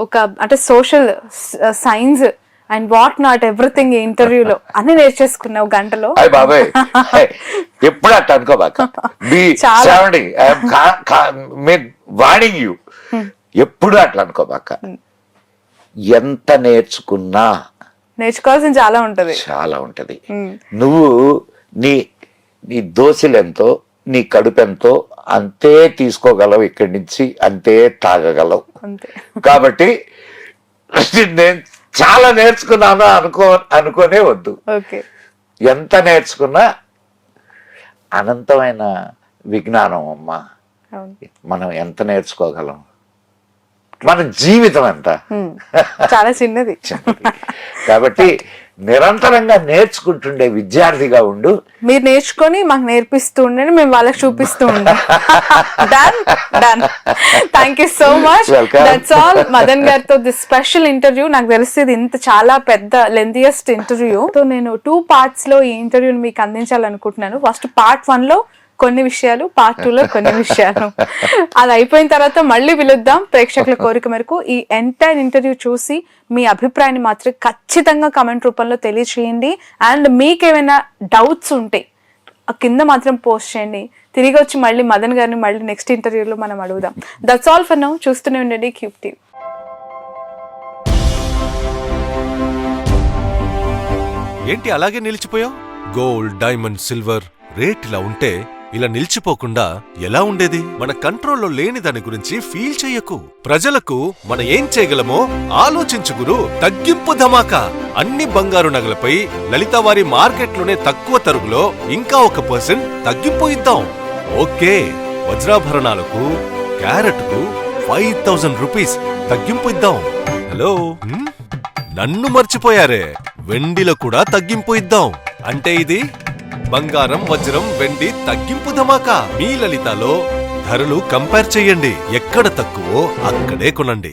ఒక అంటే social science and what not everything ఇంటర్వ్యూలో అన్ని నేర్చేసుకున్నా ఒక గంటలో. అయ్య బాబాయ్ ఎప్పుడు అట్లా అనుకోబాక. వార్నింగ్ యూ, ఎప్పుడు అట్లా అనుకోబాక. ఎంత నేర్చుకోవాల్సిన చాలా ఉంటది. నువ్వు నీ నీ దోశలెంతో నీ కడుపెంతో అంతే తీసుకోగలవు, ఇక్కడి నుంచి అంతే తాగగలవు. కాబట్టి నేను చాలా నేర్చుకున్నాను అనుకోనే వద్దు. ఎంత నేర్చుకున్నా అనంతమైన విజ్ఞానం అమ్మా. మనం ఎంత నేర్చుకోగలం, మన జీవితం ఎంత చాలా చిన్నది. కాబట్టి నిరంతరంగా నేర్చుకుంటుండే విద్యార్థిగా ఉండు. మీరు నేర్చుకొని మాకు నేర్పిస్తూ ఉండండి, మేము వాళ్ళకి చూపిస్తూ ఉంటాం. Thank you so much. That's all. Madan గారితో దిస్ స్పెషల్ ఇంటర్వ్యూ. నాకు తెలిసి ఇంత చాలా పెద్ద లెందియస్ట్ ఇంటర్వ్యూ. సో నేను 2 parts లో ఈ ఇంటర్వ్యూని మీకు అందించాలనుకుంటున్నాను. ఫస్ట్ part 1 లో కొన్ని విషయాలు, part 2 లో కొన్ని విషయాలు. అది అయిపోయిన తర్వాత మళ్ళీ పిలుద్దాం. ప్రేక్షకుల కోరిక మేరకు ఈ ఎంటైర్ ఇంటర్వ్యూ చూసి మీ అభిప్రాయాన్ని మాత్రం ఖచ్చితంగా కమెంట్ రూపంలో తెలియచేయండి. అండ్ మీకేమైనా డౌట్స్ ఉంటే కింద మాత్రం పోస్ట్ చేయండి. తిరిగి వచ్చి మళ్ళీ మదన్ గారిని మళ్ళీ నెక్స్ట్ ఇంటర్వ్యూలో మనం అడుగుదాం. That's all for now. చూస్తూనే ఉండండి క్యూబ్ టీవీ. ఏంటి అలాగే నిలిచిపోయావు? గోల్డ్, డైమండ్, సిల్వర్ రేట్ ఇలా ఉంటే ఇలా నిలిచిపోకుండా ఎలా ఉండేది? మన కంట్రోల్లో లేని దాని గురించి ఫీల్ చెయ్యకు. ప్రజలకు మనం ఏం చేయగలమో ఆలోచించు గురు. తగ్గింపు ధమాకా. అన్ని బంగారు నగలపై లలిత వారి మార్కెట్లోనే తక్కువ తరుగులో ఇంకా 1% తగ్గింపు ఇద్దాం. ఓకే, వజ్రాభరణాలకు క్యారెట్కు 5000 రూపీస్ తగ్గింపు ఇద్దాం. హలో, నన్ను మర్చిపోయారే. వెండిలో కూడా తగ్గింపు ఇద్దాం. అంటే ఇది బంగారం, వజ్రం, వెండి తగ్గింపు ధమాకా. మీ లలితలో ధరలు కంపేర్ చెయ్యండి. ఎక్కడ తక్కువో అక్కడే కొనండి.